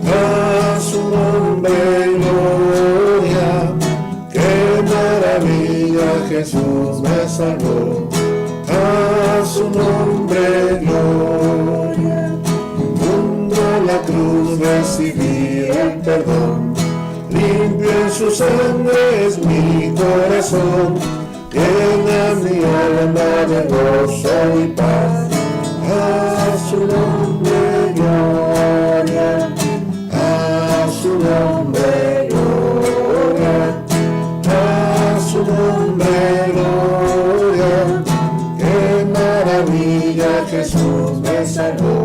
A su nombre gloria, qué maravilla, Jesús me salvó. A su nombre gloria, junto a la cruz recibí el perdón. Limpio en su sangre es mi corazón, llena mi alma de gozo y paz. A su nombre gloria, a su nombre gloria, a su nombre gloria, qué maravilla, Jesús me salvó.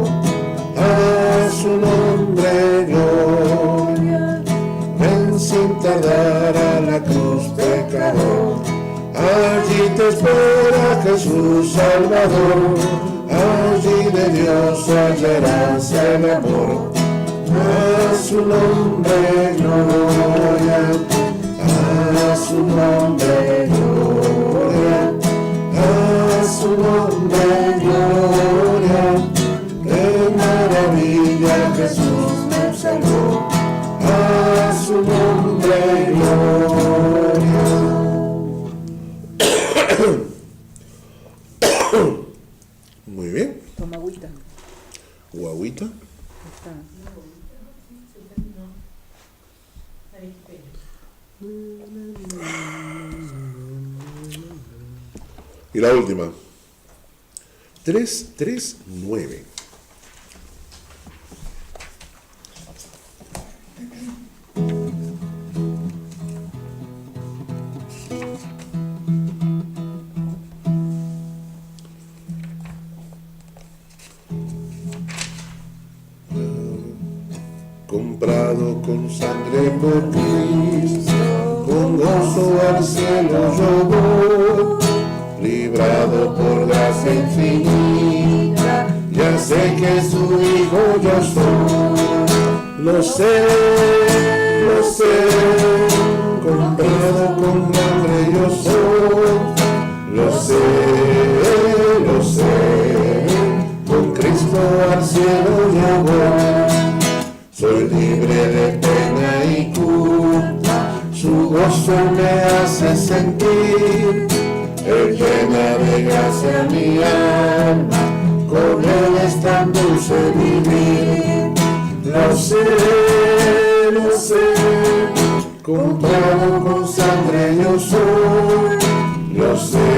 A su nombre gloria, ven sin tardar a la cruz, pecador. Allí te espera Jesús Salvador, allí de Dios hallarás el amor. A su nombre gloria, a su nombre gloria, a su nombre gloria, qué maravilla, Jesús me salvó. A su nombre gloria. Muy bien. Toma agüita. ¿Guagüita? Está. Y la última. 339. Comprado con sangre por Cristo, con gozo al cielo yo voy, librado por gracia infinita, ya sé que su hijo yo soy. Lo sé, comprado con sangre yo soy. Lo sé, con Cristo al cielo yo voy. Soy libre de pena y culpa, su gozo me hace sentir. Él llena de gracia mi alma, con él es tan dulce vivir. Lo sé, comprado con sangre yo soy. Lo sé,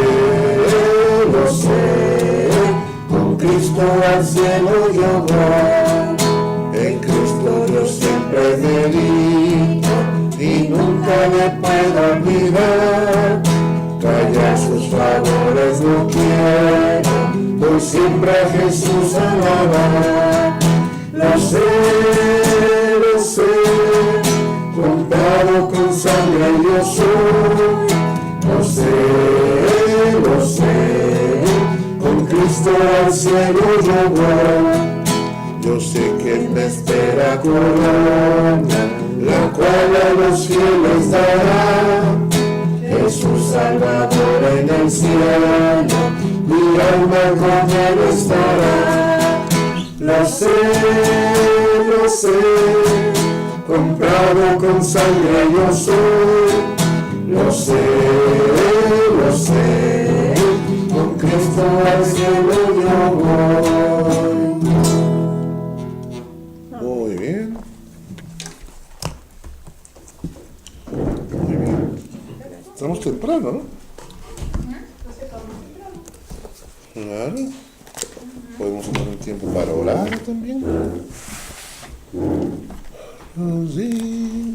con Cristo al cielo yo voy. En Cristo yo siempre medito y nunca me puedo olvidar. Callar sus favores no quiero, voy siempre a Jesús a alabar. Lo sé, comprado con sangre yo soy. Lo sé, con Cristo al cielo yo voy. Yo sé que me espera corona, la cual a los fieles dará. Jesús Salvador en el cielo, mi alma con él estará. Lo sé, comprado con sangre yo soy. Lo sé, con Cristo al cielo yo voy. Muy bien. Muy bien. Estamos temprano, ¿no? Claro. Podemos tomar un tiempo para orar también.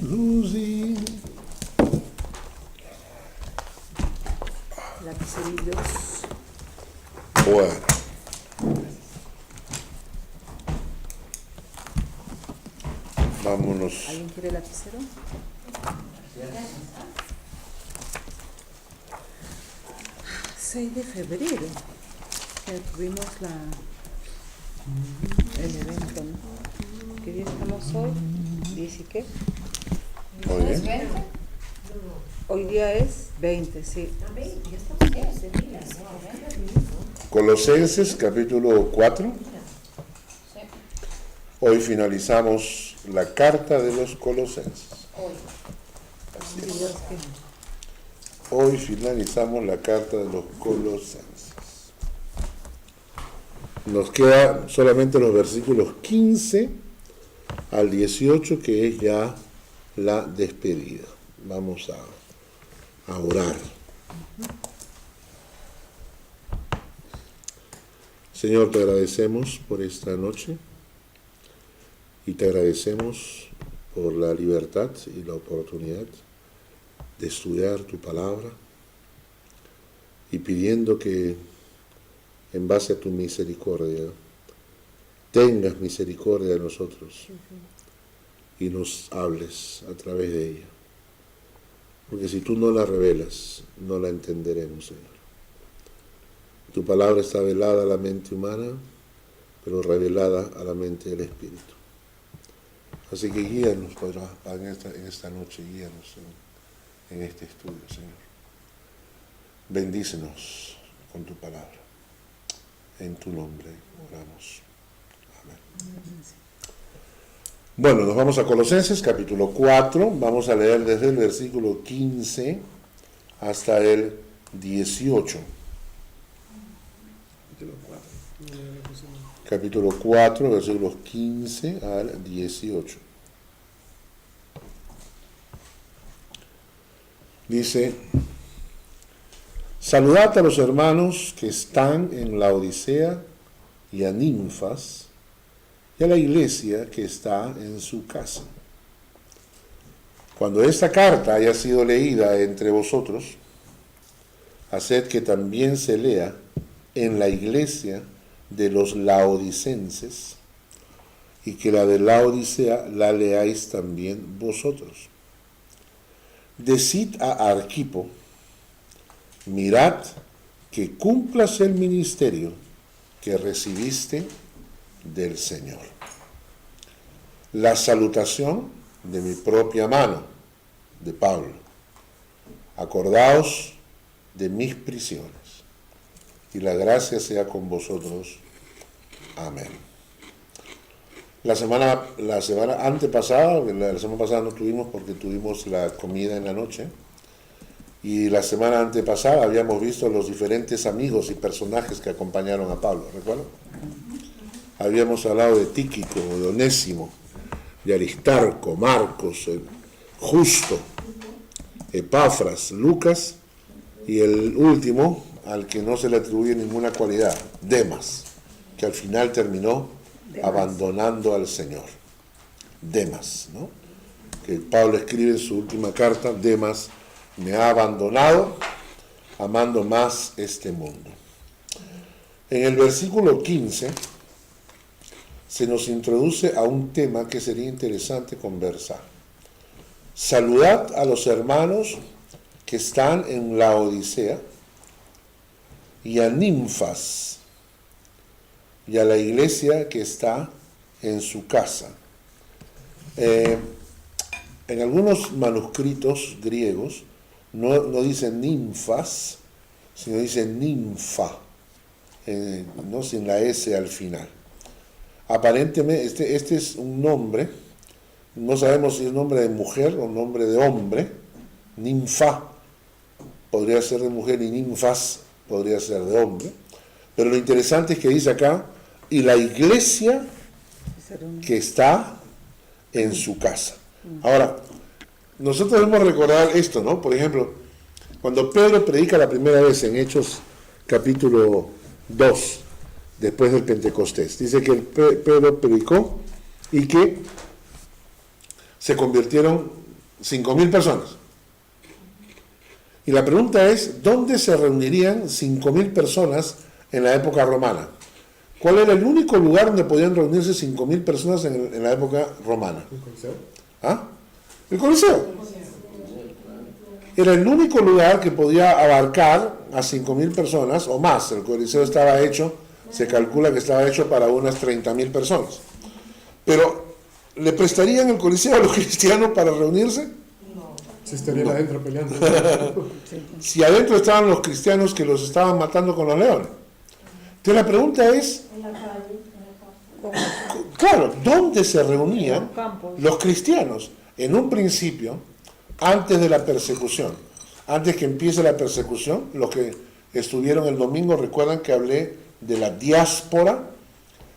Lucy. Lapicerillos. Bueno. Vámonos. ¿Alguien quiere lapicero? 6 de febrero. Ya tuvimos el evento, ¿no? ¿Qué día estamos hoy? ¿10 y qué? Muy bien. Hoy día es 20, sí. Colosenses capítulo 4. Hoy finalizamos la carta de los Colosenses. Así es. Hoy finalizamos la carta de los Colosenses. Nos queda solamente los versículos 15 al 18, que es ya la despedida. Vamos a orar. Señor, te agradecemos por esta noche y te agradecemos por la libertad y la oportunidad de estudiar tu palabra y pidiendo que en base a tu misericordia tengas misericordia de nosotros y nos hables a través de ella. Porque si tú no la revelas, no la entenderemos, Señor. Tu palabra está velada a la mente humana, pero revelada a la mente del Espíritu. Así que guíanos en esta noche, guíanos en este estudio, Señor. Bendícenos con tu palabra. En tu nombre oramos. Amén. Bueno, nos vamos a Colosenses, capítulo 4. Vamos a leer desde el versículo 15 hasta el 18. Capítulo 4, versículos 15 al 18. Dice: saludad a los hermanos que están en Laodicea y a Ninfas y a la iglesia que está en su casa. Cuando esta carta haya sido leída entre vosotros, haced que también se lea en la iglesia de los laodicenses, y que la de Laodicea la leáis también vosotros. Decid a Arquipo: mirad que cumplas el ministerio que recibiste del Señor. La salutación de mi propia mano, de Pablo. Acordaos de mis prisiones, y la gracia sea con vosotros. Amén. La semana antepasada, la semana pasada no tuvimos porque tuvimos la comida en la noche, y la semana antepasada habíamos visto los diferentes amigos y personajes que acompañaron a Pablo, ¿recuerdan? Habíamos hablado de Tíquico, de Onésimo, de Aristarco, Marcos, Justo, Epafras, Lucas, y el último, al que no se le atribuye ninguna cualidad, Demas, que al final terminó abandonando al Señor. Demas, ¿no? Que Pablo escribe en su última carta: Demas me ha abandonado, amando más este mundo. En el versículo 15 se nos introduce a un tema que sería interesante conversar. Saludad a los hermanos que están en Laodicea y a Ninfas y a la iglesia que está en su casa. En algunos manuscritos griegos no dicen ninfas, sino dicen ninfa, no sin la S al final. Aparentemente este es un nombre, no sabemos si es nombre de mujer o nombre de hombre. Ninfa podría ser de mujer y ninfas podría ser de hombre, pero lo interesante es que dice acá: y la iglesia que está en su casa. Ahora, nosotros debemos recordar esto, ¿no? Por ejemplo, cuando Pedro predica la primera vez en Hechos capítulo 2, después del Pentecostés, dice que Pedro predicó y que se convirtieron 5.000 personas. Y la pregunta es: ¿dónde se reunirían 5.000 personas en la época romana? ¿Cuál era el único lugar donde podían reunirse 5.000 personas en la época romana? ¿El Coliseo? ¿Ah? El Coliseo. Era el único lugar que podía abarcar a 5.000 personas o más. El Coliseo estaba hecho, se calcula que estaba hecho para unas 30.000 personas. Pero, ¿le prestarían el Coliseo a los cristianos para reunirse? Se estarían adentro peleando. Si adentro estaban los cristianos que los estaban matando con los leones. Entonces la pregunta es, Claro, ¿dónde se reunían En campos. los cristianos? En un principio, antes de la persecución, antes que empiece la persecución, los que estuvieron el domingo recuerdan que hablé de la diáspora,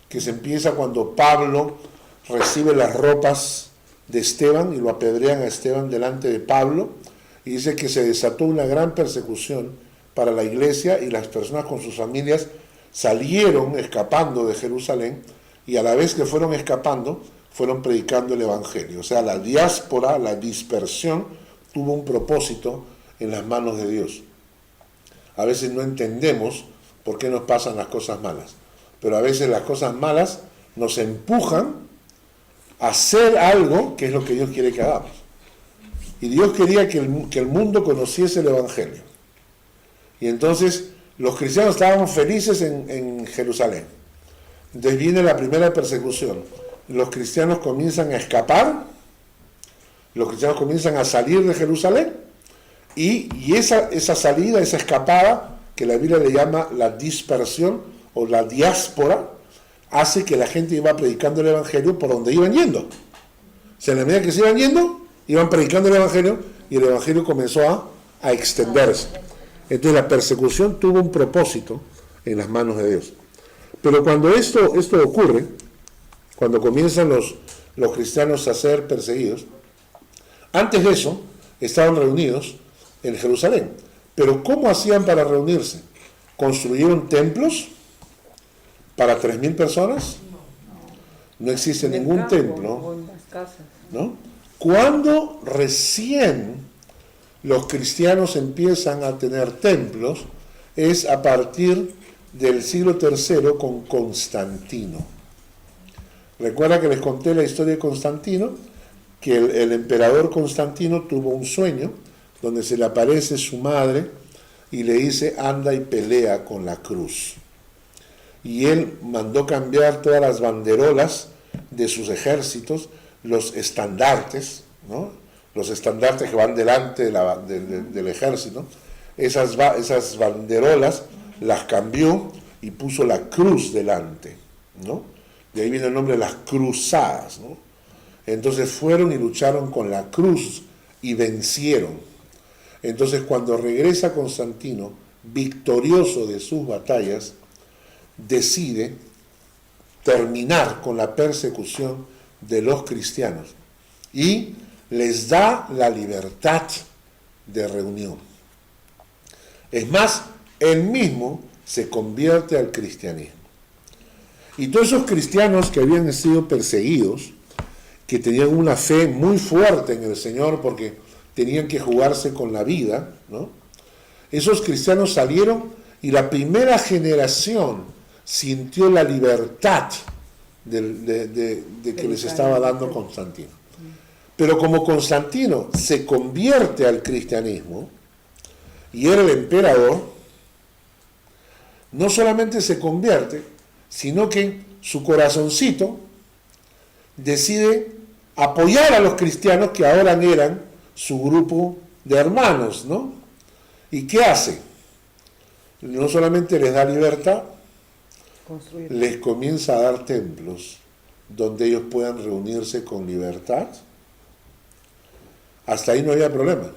que se empieza cuando Pablo recibe las ropas de Esteban y lo apedrean a Esteban delante de Pablo, y dice que se desató una gran persecución para la iglesia y las personas con sus familias salieron escapando de Jerusalén, y a la vez que fueron escapando, fueron predicando el Evangelio. O sea, la diáspora, la dispersión, tuvo un propósito en las manos de Dios. A veces no entendemos por qué nos pasan las cosas malas, pero a veces las cosas malas nos empujan a hacer algo que es lo que Dios quiere que hagamos. Y Dios quería que el mundo conociese el Evangelio. Y entonces los cristianos estábamos felices en Jerusalén. Entonces viene la primera persecución. Los cristianos comienzan a escapar, los cristianos comienzan a salir de Jerusalén, y esa salida, esa escapada, que la Biblia le llama la dispersión o la diáspora, hace que la gente iba predicando el Evangelio por donde iban yendo. O sea, en la medida que se iban yendo, iban predicando el Evangelio, y el Evangelio comenzó a extenderse. Entonces la persecución tuvo un propósito en las manos de Dios. Pero cuando esto ocurre, cuando comienzan los cristianos a ser perseguidos, antes de eso estaban reunidos en Jerusalén. Pero ¿cómo hacían para reunirse? ¿Construyeron templos para 3.000 personas? No existe En el ningún campo templo, o en las casas. ¿no? Cuando recién los cristianos empiezan a tener templos, es a partir del siglo III con Constantino. Recuerda que les conté la historia de Constantino, que el emperador Constantino tuvo un sueño donde se le aparece su madre y le dice: anda y pelea con la cruz. Y él mandó cambiar todas las banderolas de sus ejércitos, los estandartes, ¿no? Los estandartes que van delante del ejército, esas banderolas las cambió y puso la cruz delante, ¿no? De ahí viene el nombre de las cruzadas, ¿no? Entonces fueron y lucharon con la cruz y vencieron. Entonces cuando regresa Constantino, victorioso de sus batallas, decide terminar con la persecución de los cristianos y les da la libertad de reunión. Es más, él mismo se convierte al cristianismo. Y todos esos cristianos que habían sido perseguidos, que tenían una fe muy fuerte en el Señor porque tenían que jugarse con la vida, ¿no? Esos cristianos salieron y la primera generación sintió la libertad de que les estaba dando Constantino. Pero como Constantino se convierte al cristianismo y era el emperador, no solamente se convierte, sino que su corazoncito decide apoyar a los cristianos que ahora eran su grupo de hermanos, ¿no? ¿Y qué hace? No solamente les da libertad, Construir. les comienza a dar templos donde ellos puedan reunirse con libertad. Hasta ahí no había problema,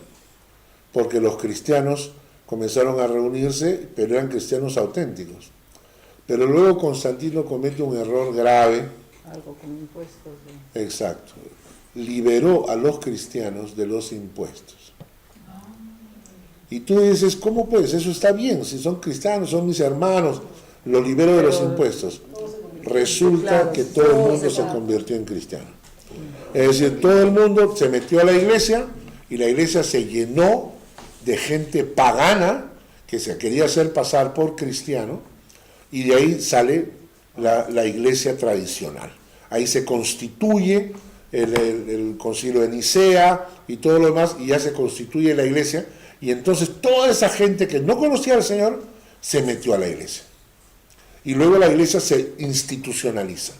porque los cristianos comenzaron a reunirse, pero eran cristianos auténticos. Pero luego Constantino comete un error grave. Algo con impuestos. Exacto. Liberó a los cristianos de los impuestos. Y tú dices, ¿cómo puedes? Eso está bien, si son cristianos, son mis hermanos, los libero de los impuestos. Resulta que todo el mundo se convirtió en cristiano. Es decir, todo el mundo se metió a la iglesia y la iglesia se llenó de gente pagana que se quería hacer pasar por cristiano, y de ahí sale la iglesia tradicional. Ahí se constituye el concilio de Nicea y todo lo demás, y ya se constituye la iglesia, y entonces toda esa gente que no conocía al Señor se metió a la iglesia. Y luego la iglesia se institucionaliza.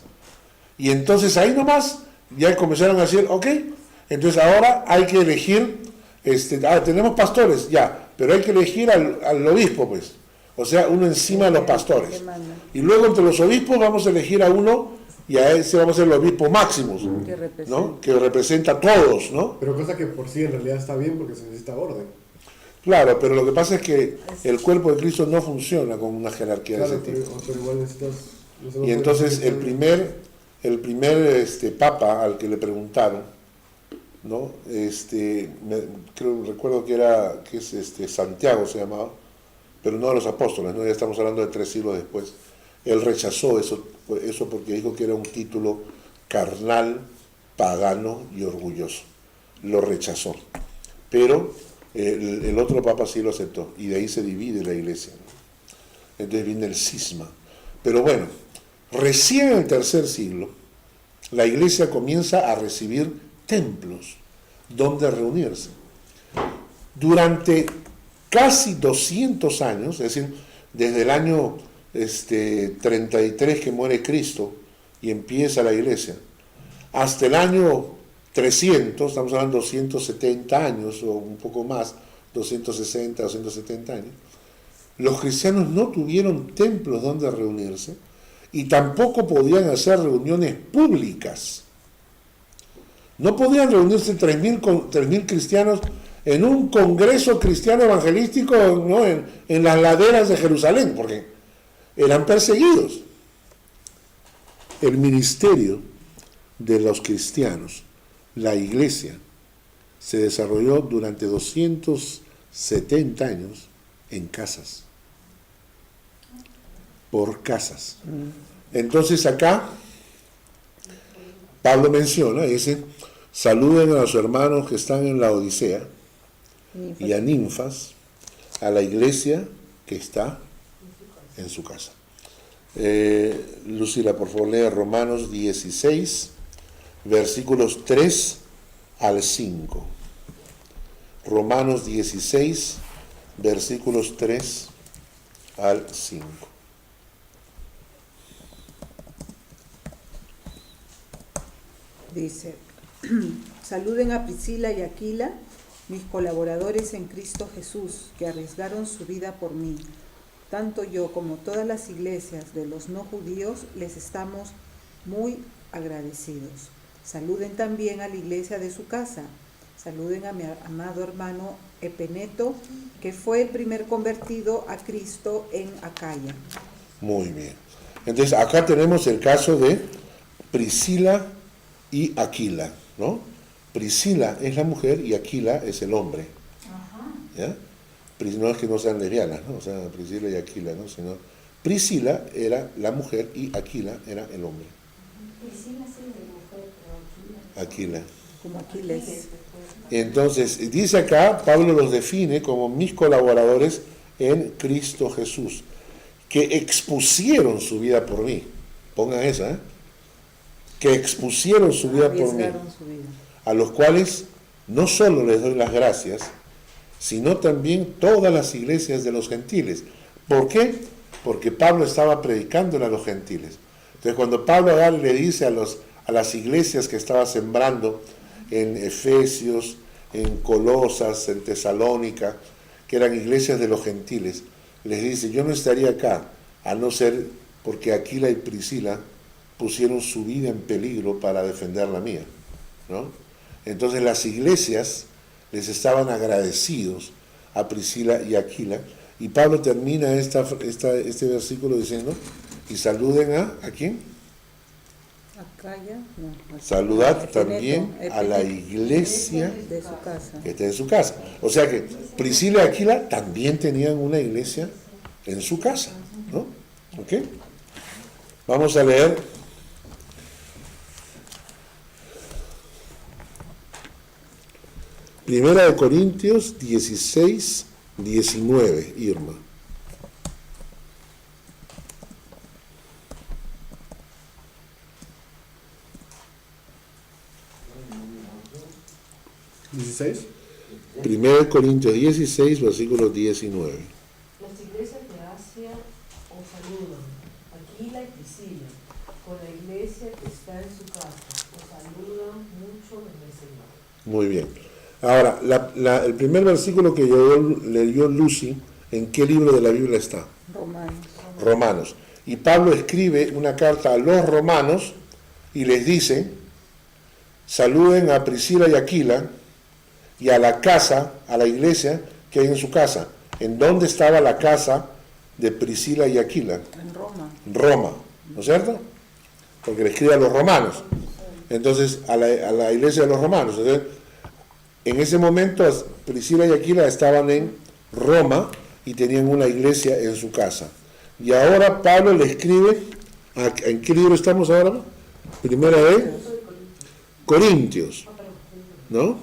Y entonces ahí nomás ya comenzaron a decir, ok, entonces ahora hay que elegir, tenemos pastores, ya, pero hay que elegir al obispo, pues. O sea, uno encima de los pastores. Que manda, Y luego entre los obispos vamos a elegir a uno y a ese vamos a ser el obispo máximos, que representa. ¿no? Que representa a todos, ¿no? Pero cosa que por sí en realidad está bien porque se necesita orden. Claro, pero lo que pasa es que el cuerpo de Cristo no funciona con una jerarquía de Claro, ese tipo. pero igual necesitas... Y entonces el primer papa al que le preguntaron, ¿no? Recuerdo que es Santiago se llamaba, pero no de los apóstoles, ¿no? Ya estamos hablando de 3 siglos después. Él rechazó eso porque dijo que era un título carnal, pagano y orgulloso. Lo rechazó. Pero el otro papa sí lo aceptó, y de ahí se divide la iglesia, ¿no? Entonces viene el cisma. Pero bueno, recién en el 3er siglo, la iglesia comienza a recibir templos donde reunirse. Durante casi 200 años, es decir, desde el año 33 que muere Cristo y empieza la iglesia, hasta el año 300, estamos hablando de 270 años o un poco más, 260, 270 años, los cristianos no tuvieron templos donde reunirse y tampoco podían hacer reuniones públicas. No podían reunirse 3.000 cristianos en un congreso cristiano evangelístico, ¿no? en las laderas de Jerusalén, porque eran perseguidos. El ministerio de los cristianos, la iglesia, se desarrolló durante 270 años en casas, por casas. Entonces acá Pablo menciona, dice, saluden a los hermanos que están en la Odisea y a Ninfas, a la iglesia que está en su casa. Lucila, por favor, lee Romanos 16, versículos 3 al 5. Romanos 16, versículos 3 al 5. Dice, saluden a Priscila y Aquila, mis colaboradores en Cristo Jesús, que arriesgaron su vida por mí. Tanto yo como todas las iglesias de los no judíos les estamos muy agradecidos. Saluden también a la iglesia de su casa. Saluden a mi amado hermano Epeneto, que fue el primer convertido a Cristo en Acaya. Muy bien. Entonces acá tenemos el caso de Priscila y Aquila, ¿no? Priscila es la mujer y Aquila es el hombre. ¿Ya? No es que no sean lesbianas, ¿no? O sea, Priscila y Aquila, ¿no? Sino Priscila era la mujer y Aquila era el hombre. Priscila sí de mujer, pero Aquila. Como Aquiles. Entonces, dice acá, Pablo los define como mis colaboradores en Cristo Jesús, que expusieron su vida por mí. Pongan esa, ¿eh? Que expusieron su vida por mí. Arriesgaron su vida. A los cuales no solo les doy las gracias, sino también todas las iglesias de los gentiles. ¿Por qué? Porque Pablo estaba predicándole a los gentiles. Entonces, cuando Pablo le dice a las iglesias que estaba sembrando en Efesios, en Colosas, en Tesalónica, que eran iglesias de los gentiles, les dice, yo no estaría acá, a no ser porque Aquila y Priscila pusieron su vida en peligro para defender la mía, ¿no? Entonces las iglesias les estaban agradecidos a Priscila y Aquila, y Pablo termina este versículo diciendo, y saluden ¿a quién? Acaya, no. Saludad Epeneto, también a la iglesia de su casa. que está en su casa. O sea que Priscila y Aquila también tenían una iglesia en su casa, ¿no? ¿Ok? Vamos a leer Primera de Corintios 16, 19, Irma. ¿16? Primera de Corintios 16, versículo 19. las iglesias de Asia os saludan, Aquila y Priscila, con la iglesia que está en su casa, os saludan mucho en el Señor. Muy bien. Ahora, el primer versículo que leyó Lucy ¿En qué libro de la Biblia está? Romanos. Romanos. Y Pablo escribe una carta a los romanos y les dice, saluden a Priscila y Aquila y a la casa, a la iglesia que hay en su casa. ¿En dónde estaba la casa de Priscila y Aquila? En Roma. Roma, ¿no es cierto? Porque le escribe a los romanos. Entonces, a la iglesia de los romanos. Entonces, en ese momento, Priscila y Aquila estaban en Roma y tenían una iglesia en su casa. Y ahora Pablo le escribe, ¿en qué libro estamos ahora? Primera de Corintios, ¿no?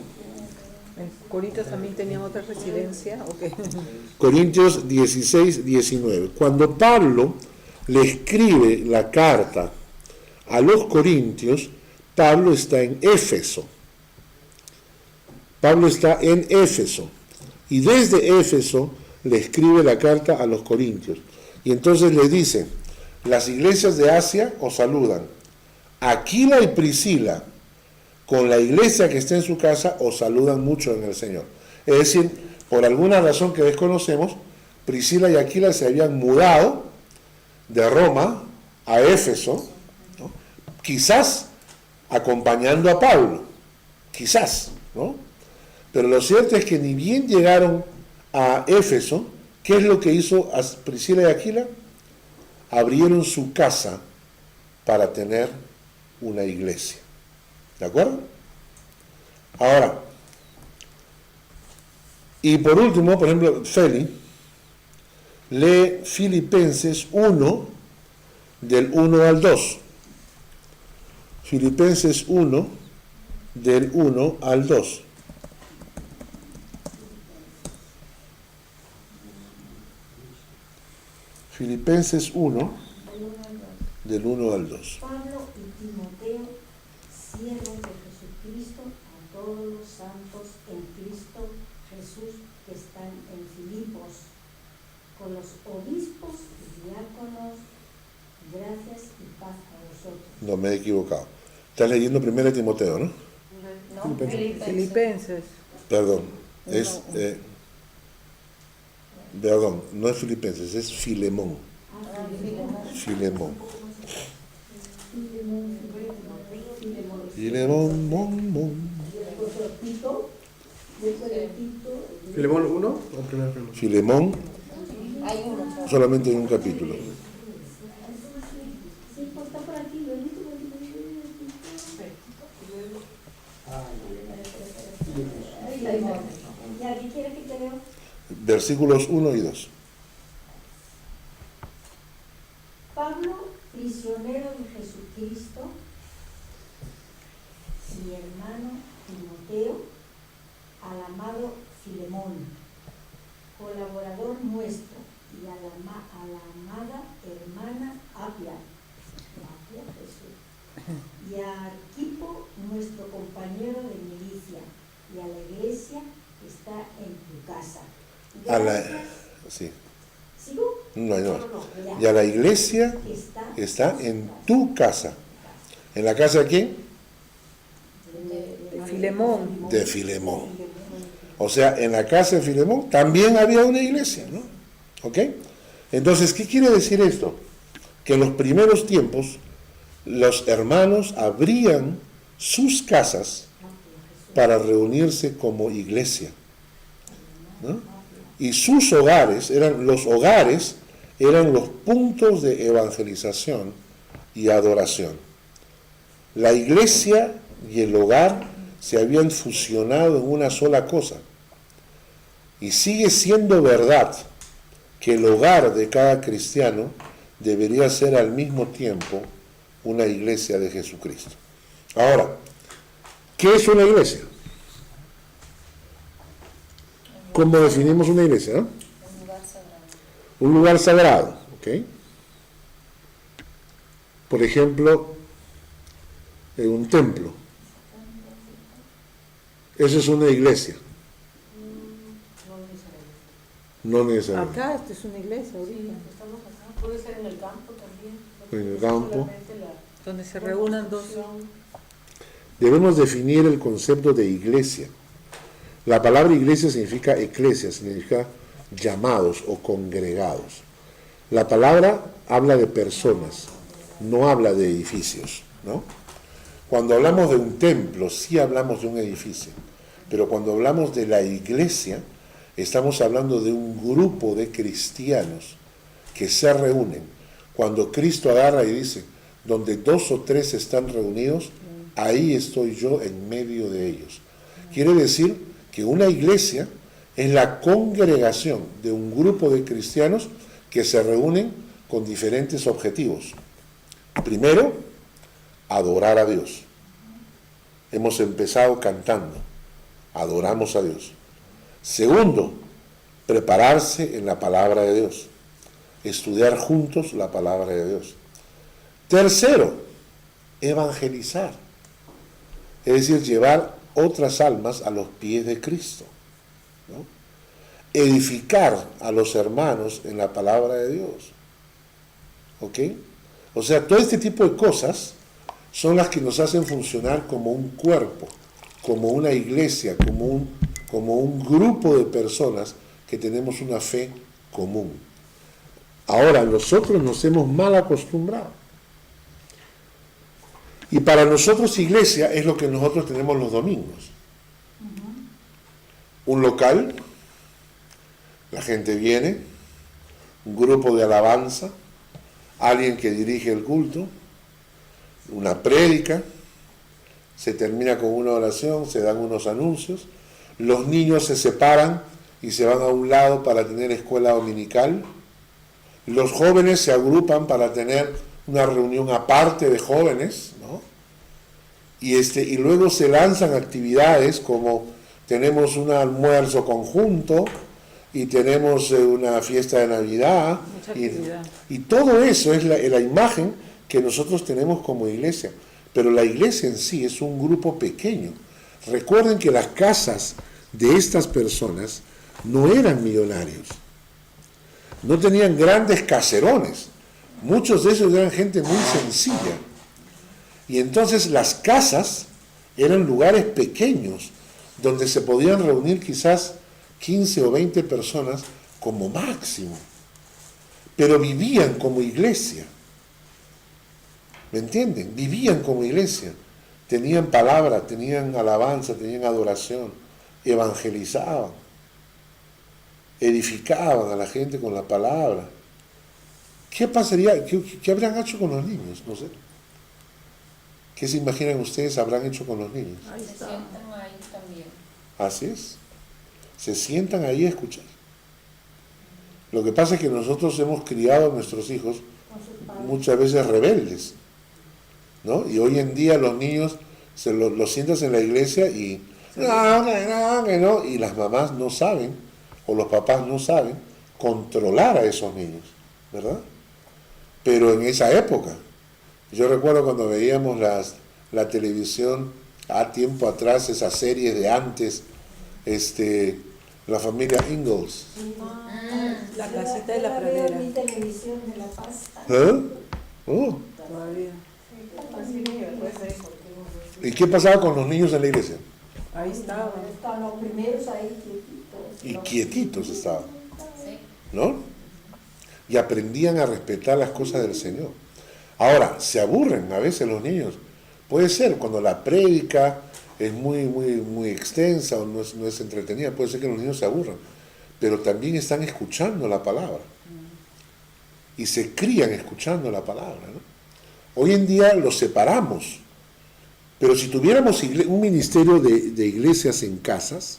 ¿En Corintios también tenían otra residencia? ¿O qué? Corintios 16, 19. Cuando Pablo le escribe la carta a los corintios, Pablo está en Éfeso. Pablo está en Éfeso. Y desde Éfeso le escribe la carta a los corintios. Y entonces le dice, las iglesias de Asia os saludan. Aquila y Priscila, con la iglesia que está en su casa, os saludan mucho en el Señor. Es decir, por alguna razón que desconocemos, Priscila y Aquila se habían mudado de Roma a Éfeso, ¿no? Quizás acompañando a Pablo, quizás, ¿no? Pero lo cierto es que ni bien llegaron a Éfeso, ¿qué es lo que hizo a Priscila y Aquila? Abrieron su casa para tener una iglesia. ¿De acuerdo? Ahora, y por último, por ejemplo, Feli, lee Filipenses 1, del 1 al 2. Filipenses 1, del 1 al 2. Filipenses 1, del 1 al 2. Pablo y Timoteo, siervos de Jesucristo, a todos los santos en Cristo Jesús que están en Filipos, con los obispos y diáconos, gracias y paz a vosotros. No, me he equivocado. Estás leyendo 1 Timoteo, ¿no? No, Filipenses. Perdón, es... perdón, no es Filipenses, es Filemón. Filemón. Filemón, mon, mon. ¿Filemón 1 o primero Filemón? Filemón, solamente en un capítulo. Sí, pues está por aquí, lo he visto por aquí. ¿Ya qué quiere que te lea? Versículos 1 y 2. Pablo, prisionero de Jesucristo, mi hermano Timoteo, al amado Filemón, colaborador nuestro, y a la amada hermana Apia, Jesús, y a Arquipo, nuestro compañero de milicia, y a la iglesia que está en tu casa. Sí. ¿Sigo? No, no. Ya. Y a la iglesia está en tu casa. ¿En la casa de quién? De Filemón. De Filemón. O sea, en la casa de Filemón también había una iglesia, ¿no? ¿Ok? Entonces, ¿qué quiere decir esto? Que en los primeros tiempos los hermanos abrían sus casas para reunirse como iglesia, ¿no? Y sus hogares eran los puntos de evangelización y adoración. La iglesia y el hogar se habían fusionado en una sola cosa. Y sigue siendo verdad que el hogar de cada cristiano debería ser al mismo tiempo una iglesia de Jesucristo. Ahora, ¿qué es una iglesia? ¿Cómo definimos una iglesia? ¿No? Un lugar sagrado, ¿ok? Por ejemplo, en un templo. Eso es una iglesia. No necesariamente. Acá esta es una iglesia ahorita, Estamos acá, puede ser en el campo también. En el campo. Solamente donde se reúnan dos. Debemos definir el concepto de iglesia. La palabra iglesia significa eclesia, significa llamados o congregados. La palabra habla de personas, no habla de edificios, ¿no? Cuando hablamos de un templo, sí hablamos de un edificio, pero cuando hablamos de la iglesia, estamos hablando de un grupo de cristianos que se reúnen. Cuando Cristo agarra y dice, donde 2 o 3 están reunidos, ahí estoy yo en medio de ellos. Quiere decir que una iglesia es la congregación de un grupo de cristianos que se reúnen con diferentes objetivos. Primero, adorar a Dios. Hemos empezado cantando, adoramos a Dios. Segundo, prepararse en la palabra de Dios, estudiar juntos la palabra de Dios. Tercero, evangelizar, es decir, llevar otras almas a los pies de Cristo, ¿no? Edificar a los hermanos en la palabra de Dios. ¿Ok? O sea, todo este tipo de cosas son las que nos hacen funcionar como un cuerpo, como una iglesia, como un grupo de personas que tenemos una fe común. Ahora, nosotros nos hemos mal acostumbrado. Y para nosotros iglesia es lo que nosotros tenemos los domingos. Un local, la gente viene, un grupo de alabanza, alguien que dirige el culto, una prédica, se termina con una oración, se dan unos anuncios, los niños se separan y se van a un lado para tener escuela dominical, los jóvenes se agrupan para tener una reunión aparte de jóvenes, ¿no? Y luego se lanzan actividades como tenemos un almuerzo conjunto y tenemos una fiesta de Navidad y todo eso es la imagen que nosotros tenemos como iglesia, pero la iglesia en sí es un grupo pequeño. Recuerden que las casas de estas personas no eran millonarios, no tenían grandes caserones, muchos de ellos eran gente muy sencilla, y entonces las casas eran lugares pequeños donde se podían reunir quizás 15 o 20 personas como máximo, pero vivían como iglesia. ¿Me entienden? Vivían como iglesia. Tenían palabra, tenían alabanza, tenían adoración, evangelizaban, edificaban a la gente con la palabra. ¿Qué pasaría? ¿Qué habrán hecho con los niños? No sé. ¿Qué se imaginan ustedes habrán hecho con los niños? Se sientan ahí también. Así es. Se sientan ahí a escuchar. Lo que pasa es que nosotros hemos criado a nuestros hijos muchas veces rebeldes, ¿no? Y hoy en día los niños los sientas en la iglesia y no, y las mamás no saben, o los papás no saben controlar a esos niños, ¿verdad? Pero en esa época, yo recuerdo cuando veíamos la televisión a tiempo atrás, esas series de antes, la familia Ingalls. La casita de la pradera. Mi televisión de La Paz. Oh. Todavía. ¿Y qué pasaba con los niños en la iglesia? Ahí estaban. Estaban los primeros ahí quietitos. Y quietitos estaban, Sí. ¿no? Y aprendían a respetar las cosas del Señor. Ahora, se aburren a veces los niños. Puede ser cuando la prédica es muy extensa o no es entretenida, puede ser que los niños se aburran, pero también están escuchando la palabra y se crían escuchando la palabra, ¿no? Hoy en día los separamos, pero si tuviéramos un ministerio de iglesias en casas,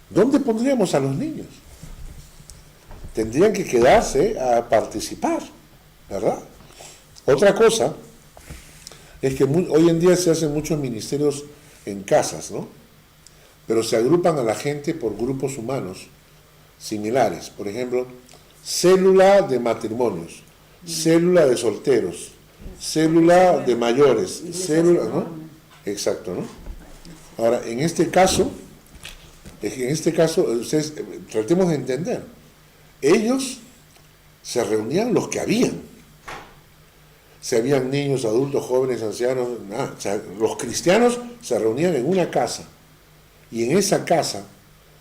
¿dónde pondríamos a los niños? Tendrían que quedarse a participar, ¿verdad? Otra cosa es que hoy en día se hacen muchos ministerios en casas, ¿no? Pero se agrupan a la gente por grupos humanos similares. Por ejemplo, célula de matrimonios, célula de solteros, célula de mayores, célula, ¿no? Exacto, ¿no? Ahora, en este caso, ustedes tratemos de entender, ellos se reunían los que habían. Si habían niños, adultos, jóvenes, ancianos, nada. O sea, los cristianos se reunían en una casa y en esa casa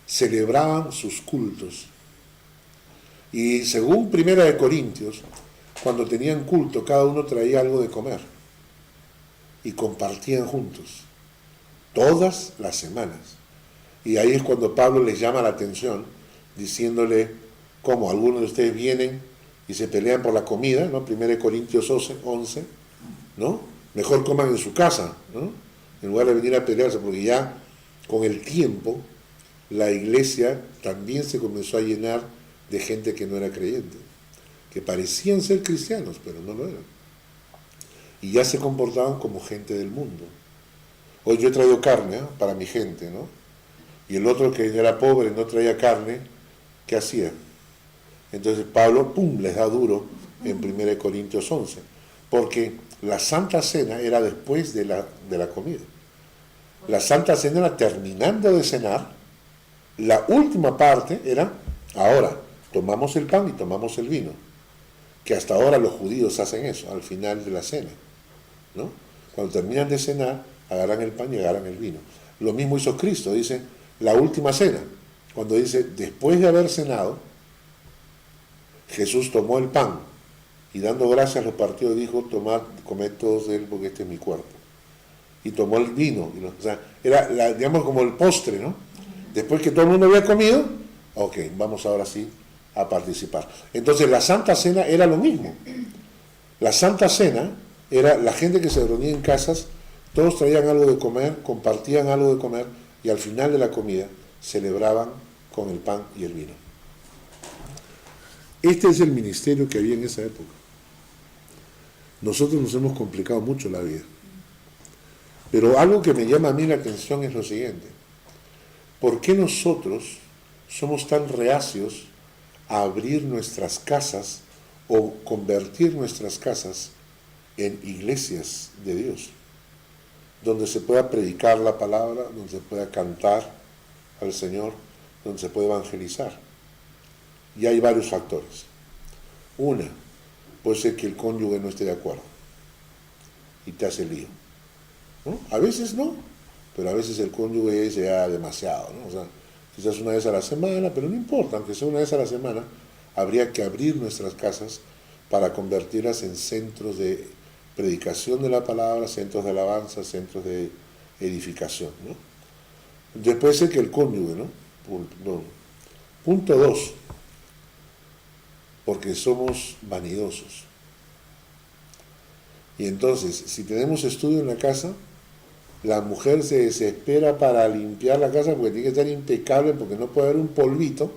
celebraban sus cultos. Y según Primera de Corintios, cuando tenían culto, cada uno traía algo de comer y compartían juntos, todas las semanas. Y ahí es cuando Pablo les llama la atención, diciéndole cómo algunos de ustedes vienen y se pelean por la comida, ¿no? 1 Corintios 11, ¿no? Mejor coman en su casa, ¿no? En lugar de venir a pelearse, porque ya con el tiempo la iglesia también se comenzó a llenar de gente que no era creyente, que parecían ser cristianos, pero no lo eran. Y ya se comportaban como gente del mundo. Hoy yo he traído carne, ¿eh?, para mi gente, ¿no? Y el otro que era pobre, no traía carne, ¿qué hacía? Entonces Pablo, ¡pum!, les da duro en 1 Corintios 11, porque la Santa Cena era después de la comida. La Santa Cena era terminando de cenar, la última parte era, ahora, tomamos el pan y tomamos el vino, que hasta ahora los judíos hacen eso, al final de la cena, ¿no? Cuando terminan de cenar, agarran el pan y agarran el vino. Lo mismo hizo Cristo, dice, la última cena, cuando dice, después de haber cenado, Jesús tomó el pan y dando gracias lo partió y dijo, tomad, comed todos de él porque este es mi cuerpo. Y tomó el vino, o sea, era, digamos, como el postre, ¿no? Después que todo el mundo había comido, ok, vamos ahora sí a participar. Entonces la Santa Cena era lo mismo. La Santa Cena era la gente que se reunía en casas, todos traían algo de comer, compartían algo de comer y al final de la comida celebraban con el pan y el vino. Este es el ministerio que había en esa época. Nosotros nos hemos complicado mucho la vida. Pero algo que me llama a mí la atención es lo siguiente. ¿Por qué nosotros somos tan reacios a abrir nuestras casas o convertir nuestras casas en iglesias de Dios? Donde se pueda predicar la palabra, donde se pueda cantar al Señor, donde se pueda evangelizar. Y hay varios factores. Una, puede ser que el cónyuge no esté de acuerdo y te hace lío, ¿no? A veces no, pero a veces el cónyuge dice demasiado, ¿no? O sea, quizás una vez a la semana, pero no importa, aunque sea una vez a la semana, habría que abrir nuestras casas para convertirlas en centros de predicación de la palabra, centros de alabanza, centros de edificación, ¿no? Después es que el cónyuge, ¿no? Punto 2, porque somos vanidosos. Y entonces, si tenemos estudio en la casa, la mujer se desespera para limpiar la casa porque tiene que estar impecable, porque no puede haber un polvito,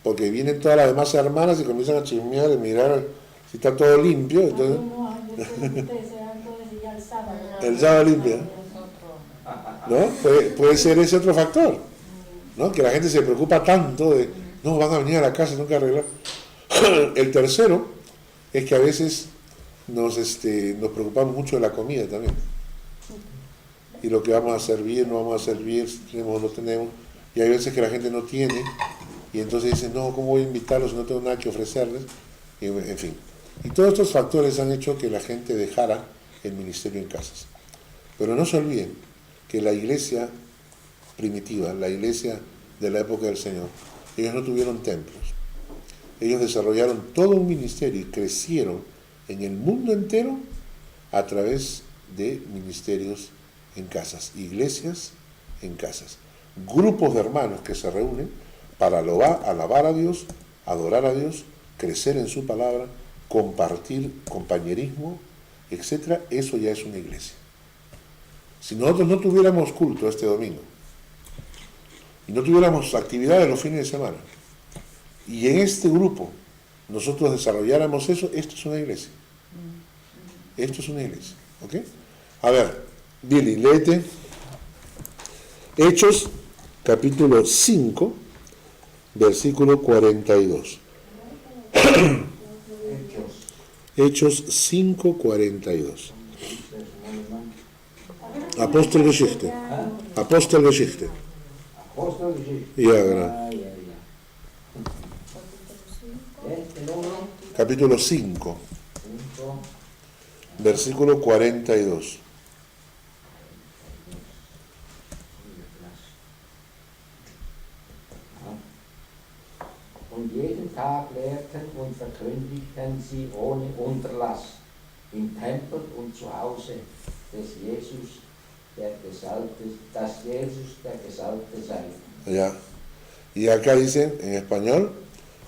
porque vienen todas las demás hermanas y comienzan a chismear y mirar si está todo limpio. Entonces, el sábado limpia, ¿no? Puede ser ese otro factor, ¿no? Que la gente se preocupa tanto de, no, van a venir a la casa y no que arreglar. El tercero es que a veces nos preocupamos mucho de la comida también. Y lo que vamos a servir, no vamos a servir, si tenemos o no tenemos. Y hay veces que la gente no tiene, y entonces dicen, no, ¿cómo voy a invitarlos si no tengo nada que ofrecerles? Y, en fin. Y todos estos factores han hecho que la gente dejara el ministerio en casas. Pero no se olviden que la iglesia primitiva, la iglesia de la época del Señor, ellos no tuvieron templos. Ellos desarrollaron todo un ministerio y crecieron en el mundo entero a través de ministerios en casas, iglesias en casas, grupos de hermanos que se reúnen para alabar a Dios, adorar a Dios, crecer en su palabra, compartir compañerismo, etc. Eso ya es una iglesia. Si nosotros no tuviéramos culto este domingo y no tuviéramos actividades los fines de semana, y en este grupo nosotros desarrolláramos eso, esto es una iglesia. Esto es una iglesia. ¿Ok? A ver, Billy, léete Hechos, capítulo 5, versículo 42. Hechos 5, 42. Apostelgeschichte. Apostelgeschichte. Ja, genau. Capítulo 5, versículo 42. Und jeden Tag lehrten und verkündigten sie ohne Unterlass im Tempel und zu Hause des Jesus, dass Jesus der Gesalbte sei. Ya. Y acá dicen en español,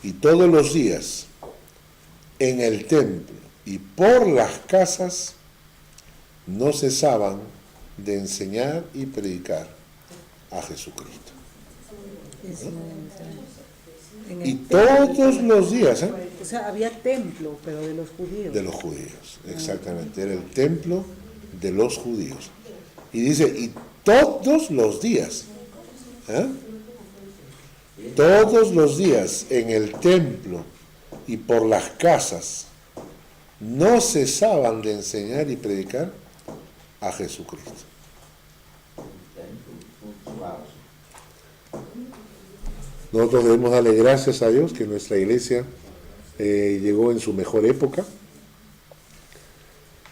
y todos los días en el templo y por las casas no cesaban de enseñar y predicar a Jesucristo. Y todos los días, O sea, había templo, pero de los judíos. de los judíos, exactamente, era el templo de los judíos. Y dice, y todos los días, todos los días en el templo y por las casas no cesaban de enseñar y predicar a Jesucristo. Nosotros debemos darle gracias a Dios que nuestra iglesia llegó en su mejor época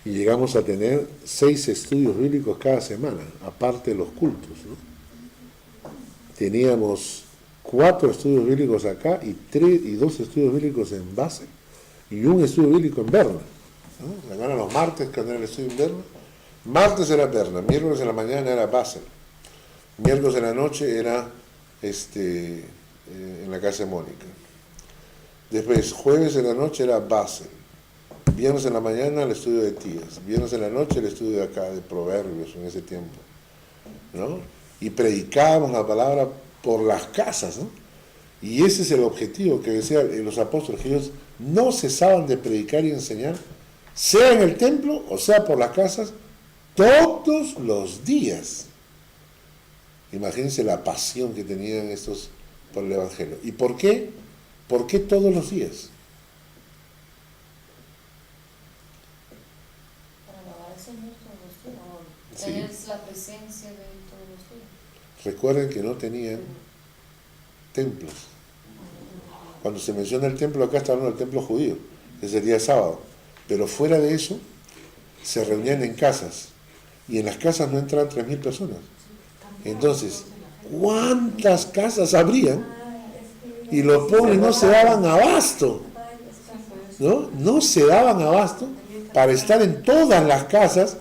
y llegamos a tener 6 estudios bíblicos cada semana, aparte de los cultos, ¿no? Teníamos 4 estudios bíblicos acá y 2 estudios bíblicos en base y un estudio bíblico en Berna, ¿no? Eran los martes cuando era el estudio en Berna. Martes era Berna, miércoles en la mañana era Basel, miércoles en la noche era en la casa de Mónica. Después, jueves en la noche era Basel, viernes en la mañana el estudio de Tías, viernes en la noche el estudio de acá, de Proverbios en ese tiempo, ¿no? Y predicábamos la palabra por las casas, ¿no? Y ese es el objetivo que decían los apóstoles, que ellos no cesaban de predicar y enseñar, sea en el templo o sea por las casas, todos los días. Imagínense la pasión que tenían estos por el Evangelio. ¿Y por qué? ¿Por qué todos los días? Para alabar al Señor todos los días. Sí. Es la presencia de Él todos los días. Recuerden que no tenían templos. Cuando se menciona el templo, acá está hablando del templo judío, que es el día sábado. Pero fuera de eso, se reunían en casas. Y en las casas no entraban 3.000 personas. Entonces, ¿cuántas casas habrían? Y los pobres no se daban abasto, ¿no? No se daban abasto para estar en todas las casas,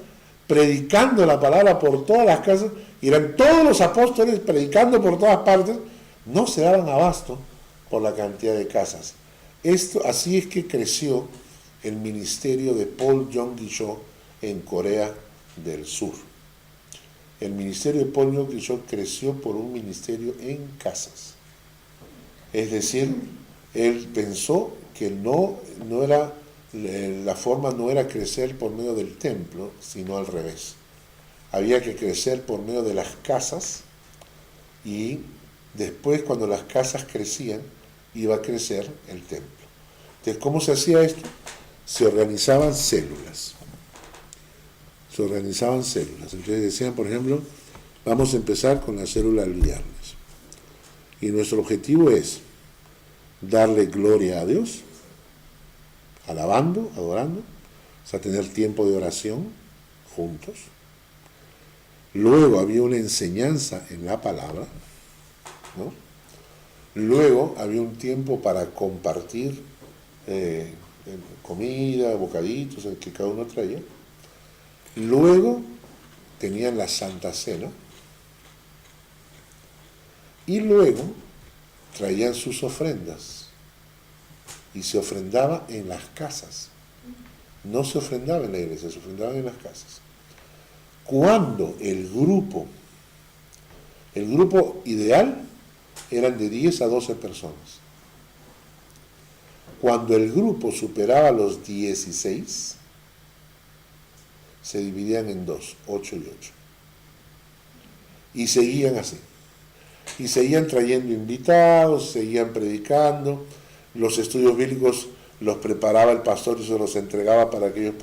predicando la palabra por todas las casas, y eran todos los apóstoles predicando por todas partes, no se daban abasto por la cantidad de casas. Así es que creció el ministerio de Paul Yong-Gi-cho en Corea del Sur. El ministerio de Paul Yong-Gi-cho creció por un ministerio en casas. Es decir, él pensó que la forma no era crecer por medio del templo, sino al revés. Había que crecer por medio de las casas y después, cuando las casas crecían, iba a crecer el templo. Entonces, ¿cómo se hacía esto? Se organizaban células. Entonces decían, por ejemplo, vamos a empezar con la célula del viernes. Y nuestro objetivo es darle gloria a Dios, alabando, adorando, o sea, tener tiempo de oración juntos. Luego había una enseñanza en la palabra, ¿no? Luego había un tiempo para compartir comida, bocaditos, el que cada uno traía. Luego tenían la Santa Cena y luego traían sus ofrendas y se ofrendaba en las casas. No se ofrendaba en la iglesia, se ofrendaban en las casas. Cuando el grupo ideal eran de 10 a 12 personas. Cuando el grupo superaba los 16, se dividían en 2, 8 y 8. Y seguían así. Y seguían trayendo invitados, seguían predicando. Los estudios bíblicos los preparaba el pastor y se los entregaba para que ellos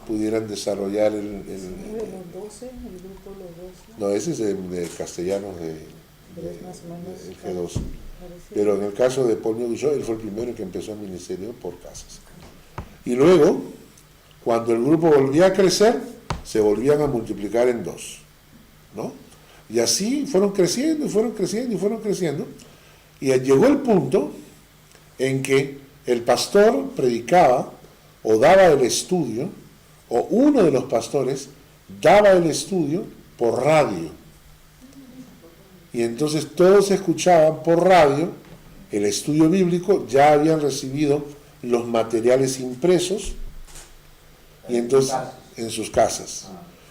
pudieran desarrollar ¿Los 12? ¿El grupo Los 12? No, ese es de castellanos Pero es más o menos el G12. parecido. Pero en el caso de Paul Yong-Gi-cho, él fue el primero que empezó el ministerio por casas. Y luego, cuando el grupo volvía a crecer, se volvían a multiplicar en 2, ¿no? Y así fueron creciendo, y llegó el punto en que el pastor predicaba o daba el estudio, o uno de los pastores daba el estudio por radio. Y entonces todos escuchaban por radio el estudio bíblico, ya habían recibido los materiales impresos, y entonces en sus casas.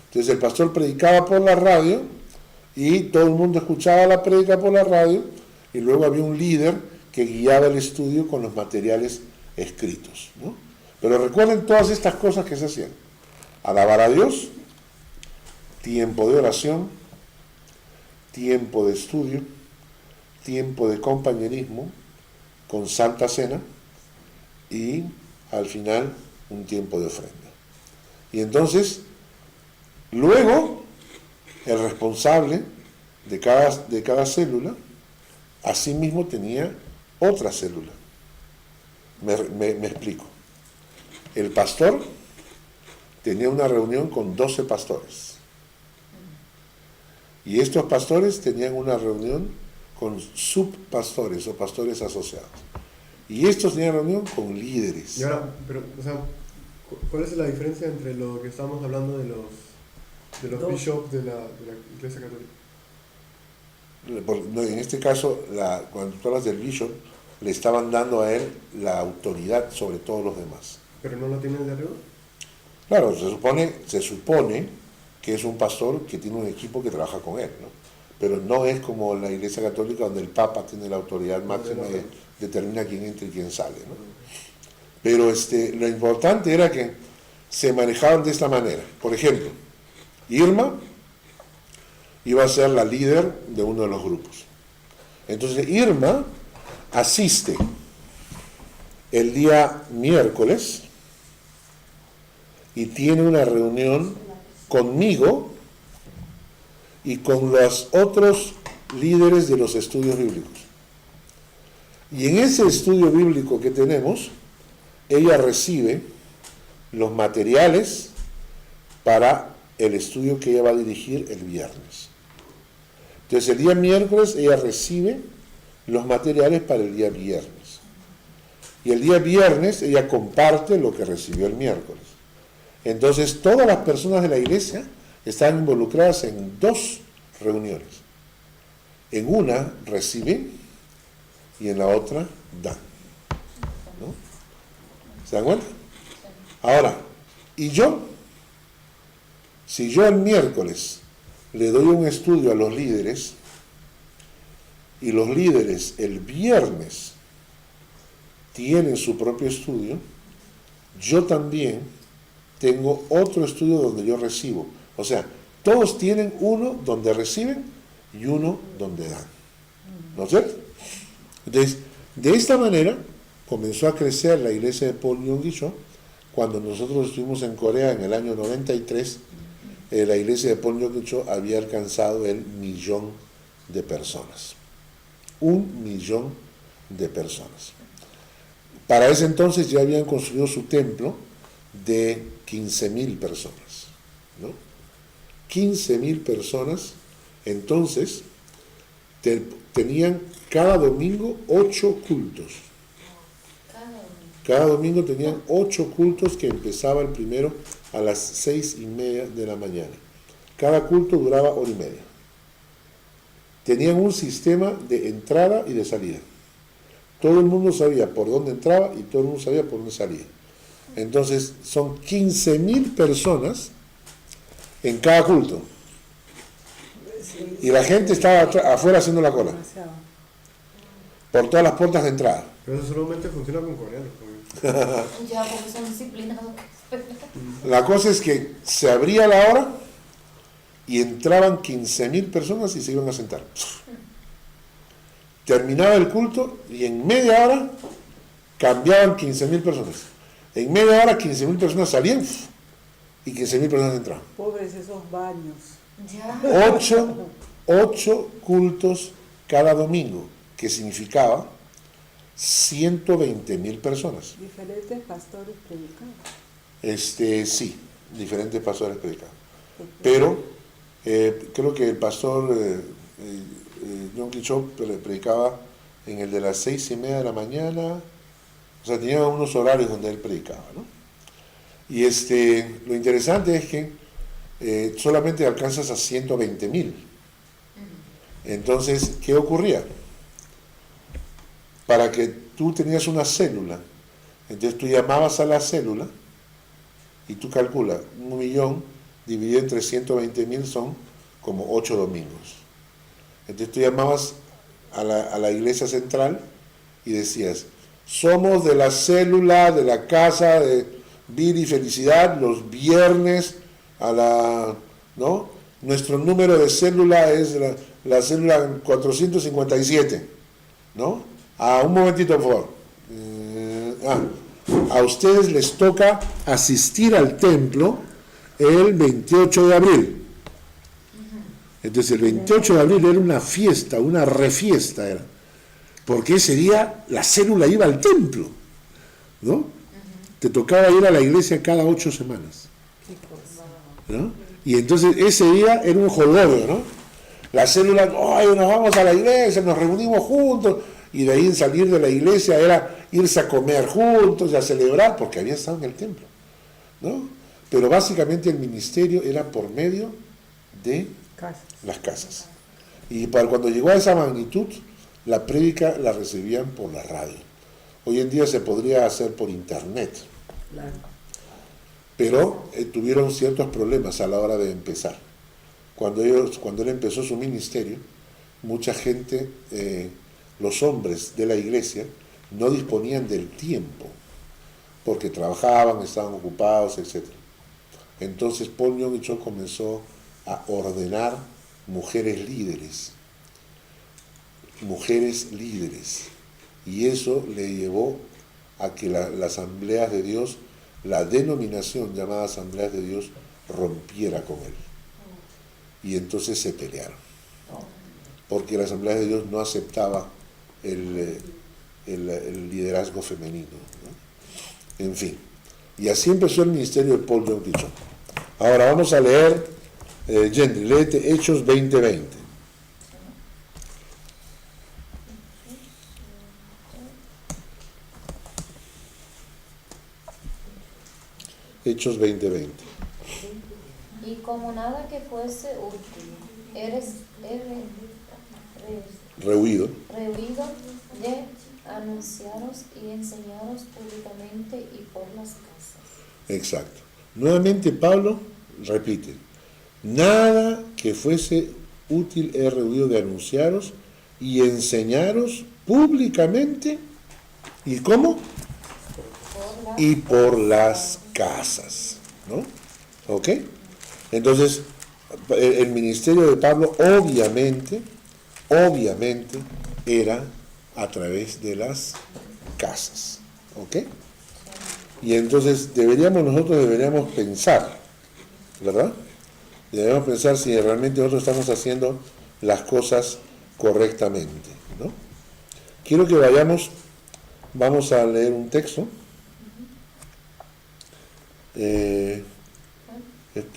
Entonces el pastor predicaba por la radio y todo el mundo escuchaba la prédica por la radio, y luego había un líder que guiaba el estudio con los materiales escritos, ¿no? Pero recuerden todas estas cosas que se hacían: alabar a Dios, tiempo de oración, tiempo de estudio, tiempo de compañerismo con Santa Cena y al final un tiempo de ofrenda. Y entonces, luego, el responsable de cada célula, asimismo tenía otra célula. Me explico. El pastor tenía una reunión con 12 pastores. Y estos pastores tenían una reunión con subpastores o pastores asociados. Y estos tenían reunión con líderes. Y ahora, pero, o sea, ¿cuál es la diferencia entre lo que estamos hablando de los bishops de la Iglesia Católica? En este caso, cuando tú hablas del bishop, le estaban dando a él la autoridad sobre todos los demás. ¿Pero no la tienen de arriba? Claro, se supone que es un pastor que tiene un equipo que trabaja con él, ¿no? Pero no es como la Iglesia Católica, donde el Papa tiene la autoridad máxima y determina quién entra y quién sale, ¿no? Pero lo importante era que se manejaban de esta manera. Por ejemplo, Irma iba a ser la líder de uno de los grupos. Entonces Irma asiste el día miércoles y tiene una reunión conmigo y con los otros líderes de los estudios bíblicos. Y en ese estudio bíblico que tenemos, ella recibe los materiales para el estudio que ella va a dirigir el viernes. Entonces el día miércoles ella recibe los materiales para el día viernes. Y el día viernes ella comparte lo que recibió el miércoles. Entonces todas las personas de la iglesia están involucradas en 2 reuniones. En una reciben y en la otra dan, ¿no? ¿Se dan cuenta? Ahora, ¿y yo? Si yo el miércoles le doy un estudio a los líderes y los líderes el viernes tienen su propio estudio, yo también tengo otro estudio donde yo recibo. O sea, todos tienen uno donde reciben y uno donde dan. ¿No es cierto? Entonces, de esta manera comenzó a crecer la iglesia de Paul Yong-gi-cho. Cuando nosotros estuvimos en Corea en el año 93, la iglesia de Paul Yong-gi-cho había alcanzado el 1.000.000 de personas. 1.000.000 de personas. Para ese entonces ya habían construido su templo de 15.000 personas, ¿no? 15.000 personas. Entonces tenían cada domingo 8 cultos. Cada domingo tenían 8 cultos, que empezaba el primero a las 6:30 de la mañana. Cada culto duraba 1 hora y media. Tenían un sistema de entrada y de salida. Todo el mundo sabía por dónde entraba y todo el mundo sabía por dónde salía. Entonces son 15.000 personas en cada culto. Y la gente estaba afuera haciendo la cola por todas las puertas de entrada. Pero eso solamente funciona con coreanos. Ya, porque son disciplinados. La cosa es que se abría la hora y entraban 15.000 personas y se iban a sentar. Terminaba el culto y en media hora cambiaban 15.000 personas. En media hora 15.000 personas salían y 15.000 personas entraban. Pobres esos baños. Ya. 8 cultos cada domingo, que significaba 120.000 personas. Diferentes pastores predicaban. Sí, diferentes pastores predicaban. Pero creo que el pastor Yong-gi-cho predicaba en el de las 6:30 de la mañana, sea, tenía unos horarios donde él predicaba, ¿no? Y lo interesante es que solamente alcanzas a 120.000. Entonces, ¿qué ocurría? Para que tú tenías una célula, entonces tú llamabas a la célula y tú calculas 1 millón dividido entre 120.000 son como 8 domingos. Entonces tú llamabas a la iglesia central y decías: somos de la célula de la casa de vida y felicidad los viernes ¿no? Nuestro número de célula es la célula 457, ¿no? Un momentito, por favor. A ustedes les toca asistir al templo el 28 de abril. Entonces el 28 de abril era una fiesta, una refiesta era, porque ese día la célula iba al templo, ¿no? Te tocaba ir a la iglesia cada 8 semanas, ¿no? Y entonces ese día era un jolgorio, ¿no? La célula, ¡ay, nos vamos a la iglesia, nos reunimos juntos! Y de ahí en salir de la iglesia era irse a comer juntos y a celebrar, porque había estado en el templo, ¿no? Pero básicamente el ministerio era por medio de las casas. Y cuando llegó a esa magnitud, la prédica la recibían por la radio. Hoy en día se podría hacer por internet. Claro. Pero tuvieron ciertos problemas a la hora de empezar. Cuando él empezó su ministerio, mucha gente, los hombres de la iglesia, no disponían del tiempo, porque trabajaban, estaban ocupados, etc. Entonces Paul Young-Cho comenzó a ordenar mujeres líderes, y eso le llevó a que las asambleas de Dios, la denominación llamada Asambleas de Dios, rompiera con él. Y entonces se pelearon, porque la Asamblea de Dios no aceptaba el liderazgo femenino, ¿no? En fin, y así empezó el ministerio de Paul Young-Cho. Ahora vamos a leer, Gendry, léete Hechos 20:20. Hechos 20:20. Y como nada que fuese útil, eres Rehuido de anunciaros y enseñaros públicamente y por las casas. Exacto. Nuevamente Pablo repite: nada que fuese útil he rehuido de anunciaros y enseñaros públicamente. ¿Y cómo? Y por las casas, ¿no? ¿Ok? Entonces, el ministerio de Pablo obviamente era a través de las casas, ¿ok? Y entonces nosotros deberíamos pensar, ¿verdad? Debemos pensar si realmente nosotros estamos haciendo las cosas correctamente, ¿no? Quiero que vamos a leer un texto,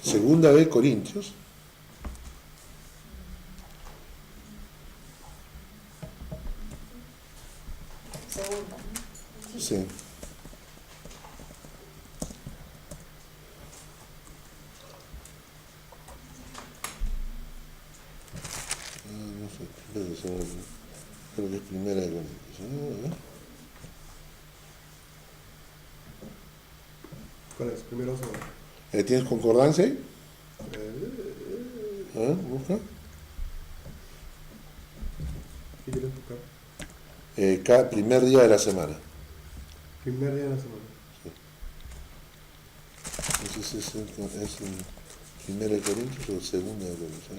Segunda de Corintios, sí. No sé, creo que es Primera de Corintios. ¿Cuál es? Primero o segundo. ¿Tienes concordancia ahí? Busca. ¿Qué quieres buscar? Cada primer día de la semana. Primer día de la semana. Sí. ¿Es el Primera de Corintios o el Segunda de Corintios?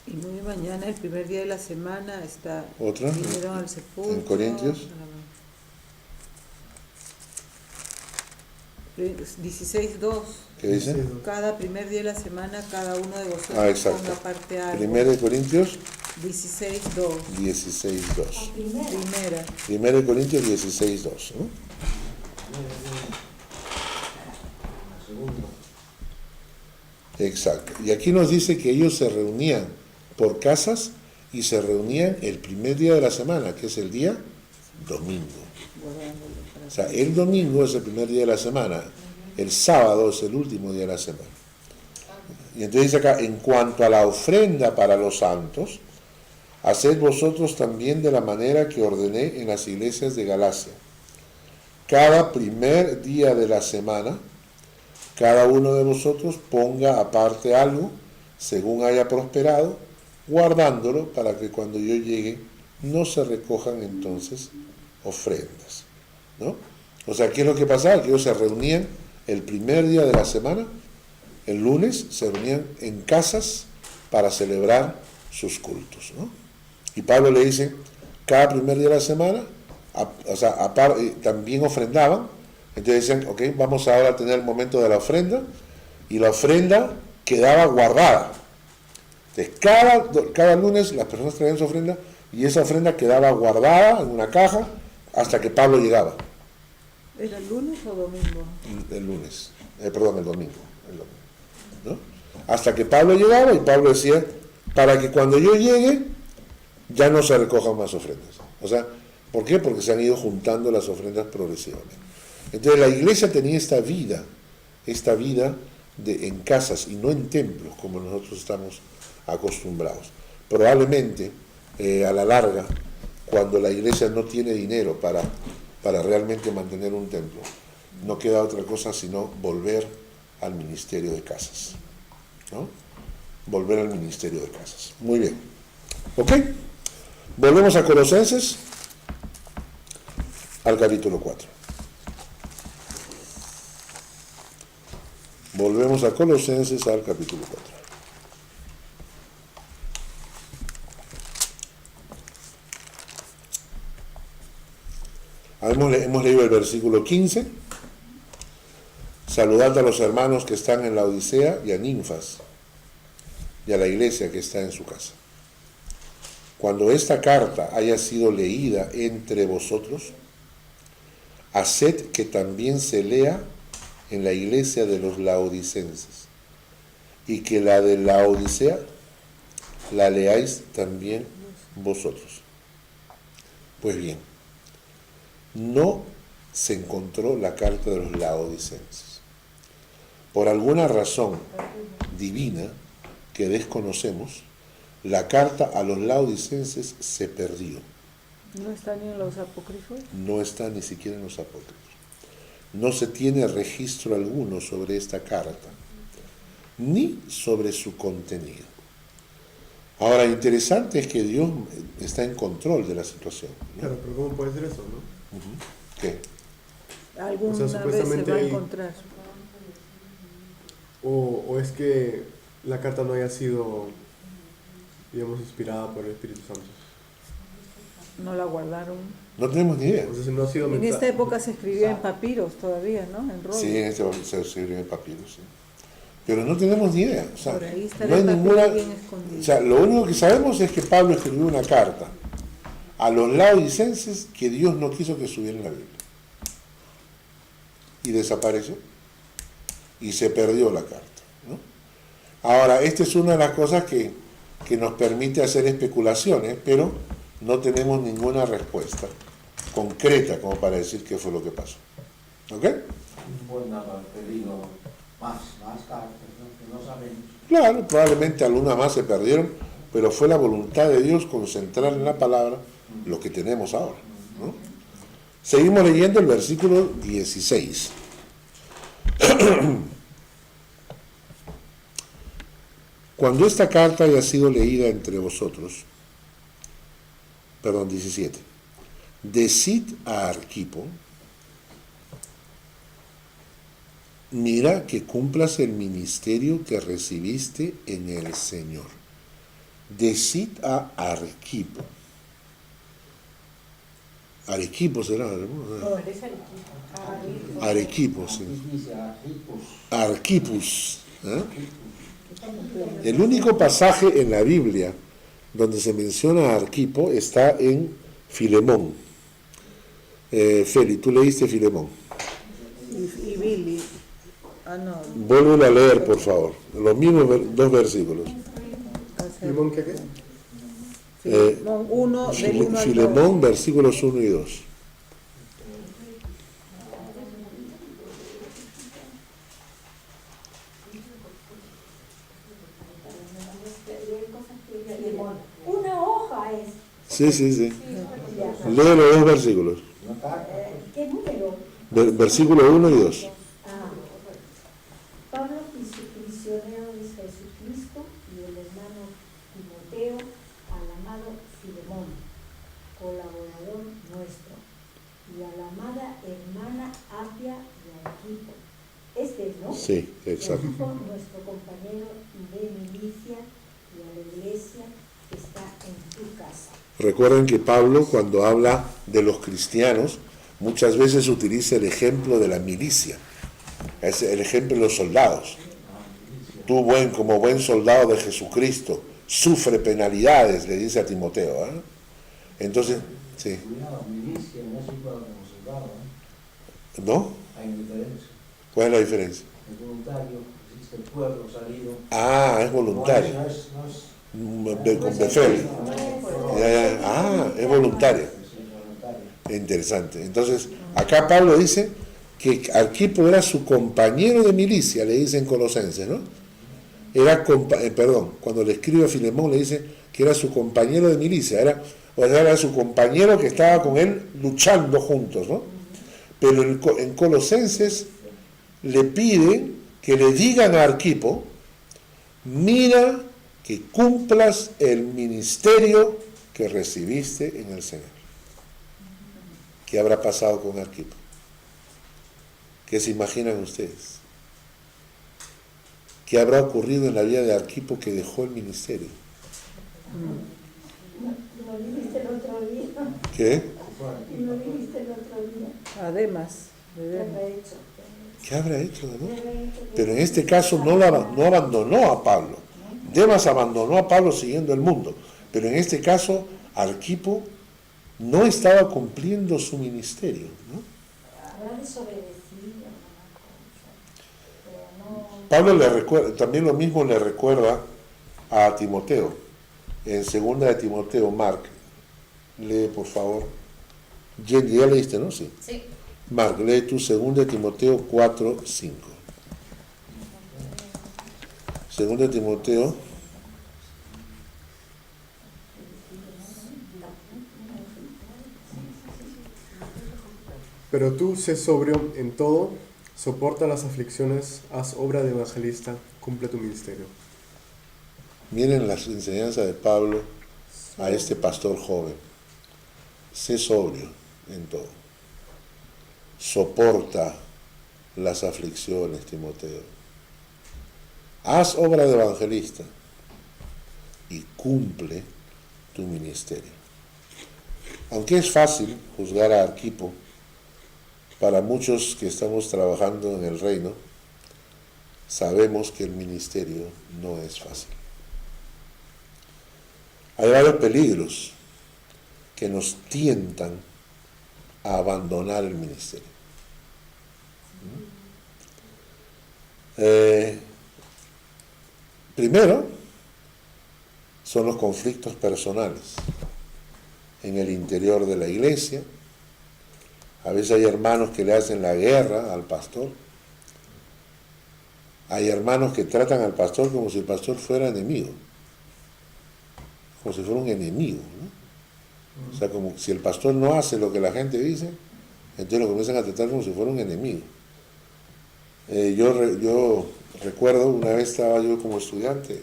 Y muy mañana, el primer día de la semana, está. ¿Otra? Vinieron al sepulcro. ¿En Corintios? 16:2. ¿Qué dice? Cada primer día de la semana, cada uno de vosotros Exacto. ponga aparte algo. Primera de Corintios 16:2. 16:2. Primera. Primera de Corintios 16:2, ¿no? Exacto. Y aquí nos dice que ellos se reunían por casas y se reunían el primer día de la semana, que es el día domingo. O sea, el domingo es el primer día de la semana, el sábado es el último día de la semana. Y entonces dice acá, en cuanto a la ofrenda para los santos, haced vosotros también de la manera que ordené en las iglesias de Galacia. Cada primer día de la semana, cada uno de vosotros ponga aparte algo, según haya prosperado, guardándolo para que cuando yo llegue no se recojan entonces ofrendas, ¿no? O sea, ¿qué es lo que pasaba? Que ellos se reunían el primer día de la semana, el lunes, se reunían en casas para celebrar sus cultos, ¿no? Y Pablo le dice, cada primer día de la semana, también ofrendaban. Entonces decían, ok, vamos ahora a tener el momento de la ofrenda, y la ofrenda quedaba guardada. Entonces cada lunes las personas traían su ofrenda, y esa ofrenda quedaba guardada en una caja hasta que Pablo llegaba. ¿Era el lunes o domingo? El lunes, el domingo, ¿no? Hasta que Pablo llegaba, y Pablo decía, para que cuando yo llegue, ya no se recojan más ofrendas. O sea, ¿por qué? Porque se han ido juntando las ofrendas progresivamente. Entonces la iglesia tenía esta vida en casas y no en templos, como nosotros estamos acostumbrados. Probablemente, a la larga, cuando la iglesia no tiene dinero para realmente mantener un templo, no queda otra cosa sino volver al ministerio de casas, ¿no? Volver al ministerio de casas. Muy bien. ¿Ok? Volvemos a Colosenses, al capítulo 4. Volvemos a Colosenses, al capítulo 4. Hemos leído el versículo 15. Saludad a los hermanos que están en la Odisea y a Ninfas y a la iglesia que está en su casa. Cuando esta carta haya sido leída entre vosotros, haced que también se lea en la iglesia de los laodicenses, y que la de la Odisea la leáis también vosotros. Pues bien, no se encontró la carta de los laodicenses. Por alguna razón divina que desconocemos, la carta a los laodicenses se perdió. ¿No está ni en los apócrifos? No está ni siquiera en los apócrifos. No se tiene registro alguno sobre esta carta, ni sobre su contenido. Ahora, interesante es que Dios está en control de la situación, ¿no? Claro, pero ¿cómo puede ser eso, no? ¿Qué? Alguna O sea, vez se supuestamente va a hay- encontrar. O es que la carta no haya sido, digamos, inspirada por el Espíritu Santo. No la guardaron. No tenemos ni idea. O sea, si no ha sido En esta época se escribía en papiros todavía, ¿no? En rollo. Sí, en este momento se escribió en papiros, sí. Pero no tenemos ni idea. O sea, Por ahí está no hay el papiro ninguna. bien escondido. O sea, lo único que sabemos es que Pablo escribió una carta a los laodicenses que Dios no quiso que estuviera en la Biblia. Y desapareció. Y se perdió la carta, ¿no? Ahora, esta es una de las cosas que nos permite hacer especulaciones, pero no tenemos ninguna respuesta concreta como para decir qué fue lo que pasó. ¿Ok? Pueden haber pedido más cartas, ¿no? Que no sabemos. Claro, probablemente algunas más se perdieron, pero fue la voluntad de Dios concentrar en la palabra lo que tenemos ahora, ¿no? Seguimos leyendo el versículo 16. Cuando esta carta haya sido leída entre vosotros, 17, decid a Arquipo, mira que cumplas el ministerio que recibiste en el Señor. Decid a Arquipo. Arequipo será, ¿no? Arequipo, sí. Dice Arquipos. Arquipus. ¿Eh? El único pasaje en la Biblia donde se menciona a Arquipo está en Filemón. Feli, tú leíste Filemón. Y Billy. Ah, no. Vuelve a leer, por favor. Los mismos dos versículos. ¿Filemón qué? Filemón 1, del 1 al 2. Filemón, versículos 1 y 2. Una hoja es. Sí, sí, sí. Ya. Leo los dos versículos. ¿Qué número? Versículo 1 y 2. Pablo, prisionero de Jesucristo, y el hermano Timoteo, al amado Filemón, colaborador nuestro, y a la amada hermana Apia y Arquipo. ¿No? Sí, exacto. Arquipo, nuestro compañero de milicia, y a la iglesia que está en tu casa. Recuerden que Pablo, cuando habla de los cristianos, muchas veces utiliza el ejemplo de la milicia, es el ejemplo de los soldados. Tú, como buen soldado de Jesucristo, sufre penalidades, le dice a Timoteo. Entonces, sí. Cuidado, milicia no es igual como soldado, ¿No? Hay una diferencia. ¿Cuál es la diferencia? Es voluntario, existe el pueblo salido. Es voluntario. No es De fe. Es voluntario. Interesante. Entonces, acá Pablo dice que Arquipo era su compañero de milicia, le dicen Colosenses, ¿no? Cuando le escribe a Filemón le dice que era su compañero de milicia, era su compañero que estaba con él luchando juntos, ¿no? Pero en Colosenses le piden que le digan a Arquipo, mira que cumplas el ministerio que recibiste en el Señor. ¿Qué habrá pasado con Arquipo? ¿Qué se imaginan ustedes? ¿Qué habrá ocurrido en la vida de Arquipo que dejó el ministerio? ¿Lo dijiste el otro día? ¿Qué? ¿Lo dijiste el otro día? Además, ¿Qué habrá hecho? ¿Qué habrá hecho? ¿No? Pero en este caso no abandonó a Pablo. Demas abandonó a Pablo siguiendo el mundo. Pero en este caso, Arquipo no estaba cumpliendo su ministerio, ¿no? Habrá desobedecido. Pablo le recuerda, también lo mismo le recuerda a Timoteo. En 2 de Timoteo, Mark, lee por favor. Ya leíste, ¿no? Sí. Sí. Mark, lee tu 2 de Timoteo 4, 5. 2 de Timoteo. Pero tú sé sobrio en todo, soporta las aflicciones, haz obra de evangelista, cumple tu ministerio. Miren las enseñanzas de Pablo a este pastor joven. Sé sobrio en todo. Soporta las aflicciones, Timoteo. Haz obra de evangelista y cumple tu ministerio. Aunque es fácil juzgar a Arquipo, para muchos que estamos trabajando en el reino, sabemos que el ministerio no es fácil. Hay varios peligros que nos tientan a abandonar el ministerio. Primero, son los conflictos personales en el interior de la iglesia. A veces hay hermanos que le hacen la guerra al pastor. Hay hermanos que tratan al pastor como si el pastor fuera enemigo. Como si fuera un enemigo, ¿no? O sea, como si el pastor no hace lo que la gente dice, entonces lo comienzan a tratar como si fuera un enemigo. Yo recuerdo, una vez estaba yo como estudiante,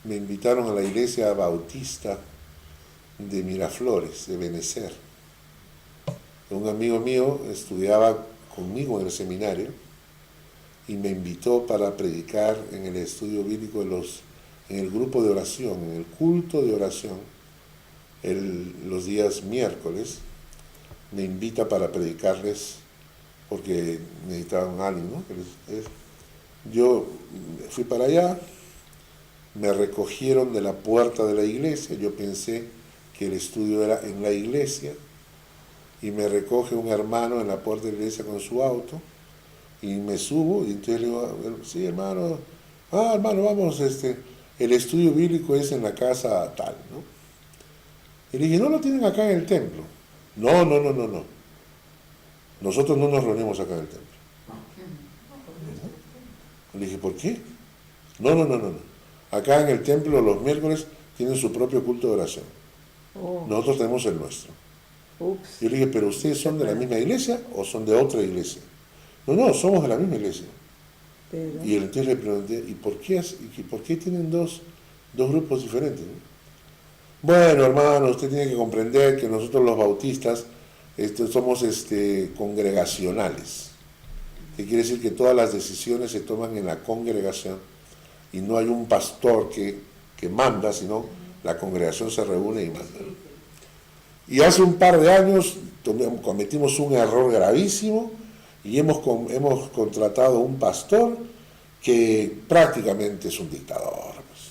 me invitaron a la iglesia bautista de Miraflores, de Benecer. Un amigo mío estudiaba conmigo en el seminario y me invitó para predicar en el estudio bíblico en el grupo de oración, en el culto de oración, los días miércoles. Me invita para predicarles porque necesitaban a alguien, ¿no? Yo fui para allá, me recogieron de la puerta de la iglesia, yo pensé que el estudio era en la iglesia, y me recoge un hermano en la puerta de la iglesia con su auto, y me subo, y entonces le digo, sí, hermano, vamos, el estudio bíblico es en la casa tal, ¿no? Y le dije, no lo tienen acá en el templo. No. Nosotros no nos reunimos acá en el templo. Le dije, ¿por qué? No. Acá en el templo los miércoles tienen su propio culto de oración. Oh, Nosotros tenemos el nuestro. ups. Yo le dije, ¿pero ustedes son de la misma iglesia o son de otra iglesia? No, somos de la misma iglesia. Pero, Y entonces le pregunté, ¿y por qué tienen dos grupos diferentes? Bueno, hermano, usted tiene que comprender que nosotros los bautistas somos congregacionales. Que quiere decir que todas las decisiones se toman en la congregación y no hay un pastor que manda, sino la congregación se reúne y manda. Y hace un par de años cometimos un error gravísimo y hemos contratado un pastor que prácticamente es un dictador. Pues.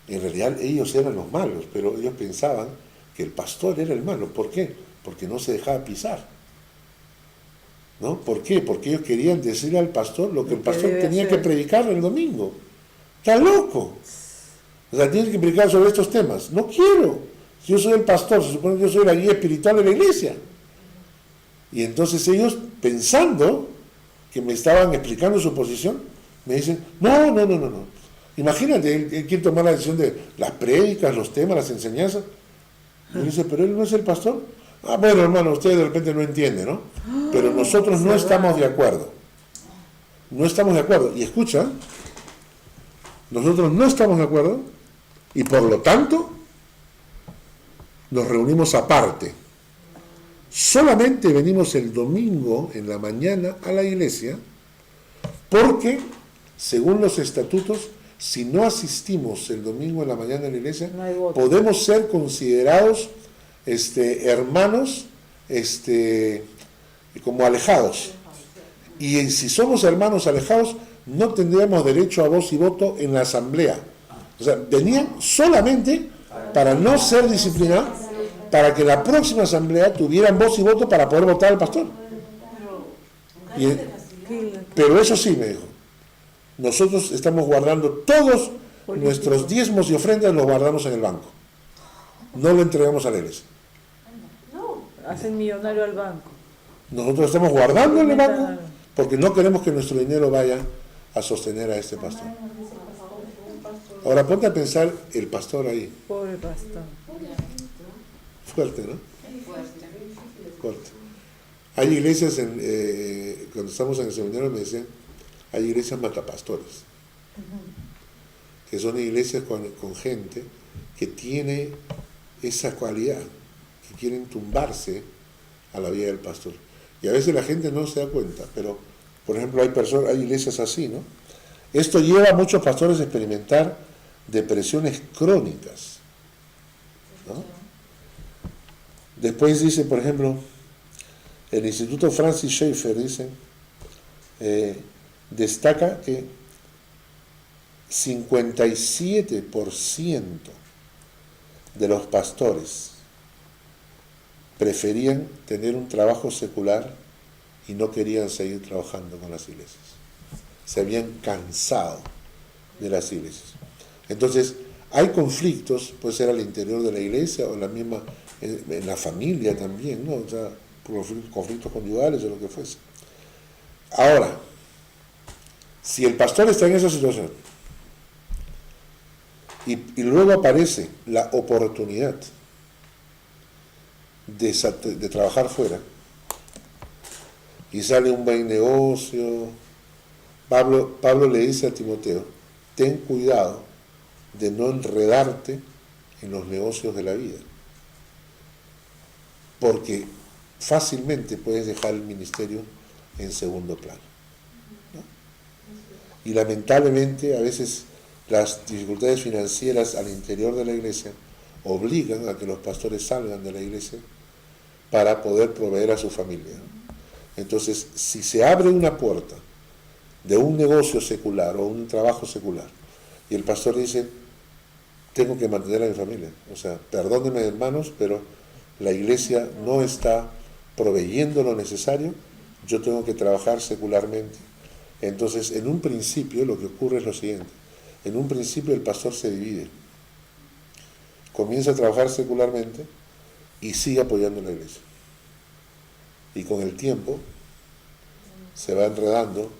En realidad ellos eran los malos, pero ellos pensaban que el pastor era el malo. ¿Por qué? Porque no se dejaba pisar. ¿No? ¿Por qué? Porque ellos querían decirle al pastor lo que el pastor tenía que predicar el domingo. ¡Está loco! O sea, tienes que predicar sobre estos temas. No quiero. Yo soy el pastor, se supone que yo soy la guía espiritual de la iglesia. Y entonces ellos, pensando que me estaban explicando su posición, me dicen, no. Imagínate, él quiere tomar la decisión de las prédicas, los temas, las enseñanzas. Y él dice, pero él no es el pastor. Ah, bueno, hermano, usted de repente no entiende, ¿no? Pero nosotros no estamos de acuerdo. No estamos de acuerdo. Y escucha, nosotros no estamos de acuerdo y por lo tanto nos reunimos aparte. Solamente venimos el domingo en la mañana a la iglesia porque, según los estatutos, si no asistimos el domingo en la mañana a la iglesia, no hay voto. podemos ser considerados hermanos como alejados. Y si somos hermanos alejados, no tendríamos derecho a voz y voto en la asamblea. O sea, venían solamente para no ser disciplinados, para que la próxima asamblea tuvieran voz y voto para poder votar al pastor. Pero eso sí, me dijo, nosotros estamos guardando todos nuestros diezmos y ofrendas, los guardamos en el banco. No lo entregamos a la iglesia. Hacen millonario al banco. Nosotros estamos guardando en el banco porque no queremos que nuestro dinero vaya a sostener a este pastor. Ahora ponte a pensar el pastor ahí. Pobre pastor. Fuerte, ¿no? Fuerte. Hay iglesias, cuando estamos en el seminario me decían, hay iglesias matapastores, que son iglesias con gente que tiene esa cualidad, que quieren tumbarse a la vida del pastor. Y a veces la gente no se da cuenta, pero, por ejemplo, hay iglesias así, ¿no? Esto lleva a muchos pastores a experimentar depresiones crónicas, ¿no? Después dice, por ejemplo, el Instituto Francis Schaeffer dice, destaca que 57% de los pastores preferían tener un trabajo secular y no querían seguir trabajando con las iglesias. Se habían cansado de las iglesias. Entonces, hay conflictos, puede ser al interior de la iglesia o en la familia también, ¿no? O sea, conflictos conyugales o lo que fuese. Ahora, si el pastor está en esa situación y luego aparece la oportunidad de trabajar fuera y sale un buen negocio, Pablo le dice a Timoteo, ten cuidado de no enredarte en los negocios de la vida, porque fácilmente puedes dejar el ministerio en segundo plano, ¿no? Y lamentablemente a veces las dificultades financieras al interior de la iglesia obligan a que los pastores salgan de la iglesia para poder proveer a su familia. Entonces, si se abre una puerta de un negocio secular o un trabajo secular y el pastor dice, tengo que mantener a mi familia, o sea, perdónenme hermanos, pero la iglesia no está proveyendo lo necesario, yo tengo que trabajar secularmente. Entonces, en un principio lo que ocurre es lo siguiente, en un principio el pastor se divide. comienza a trabajar secularmente y sigue apoyando la iglesia. Y con el tiempo se va enredando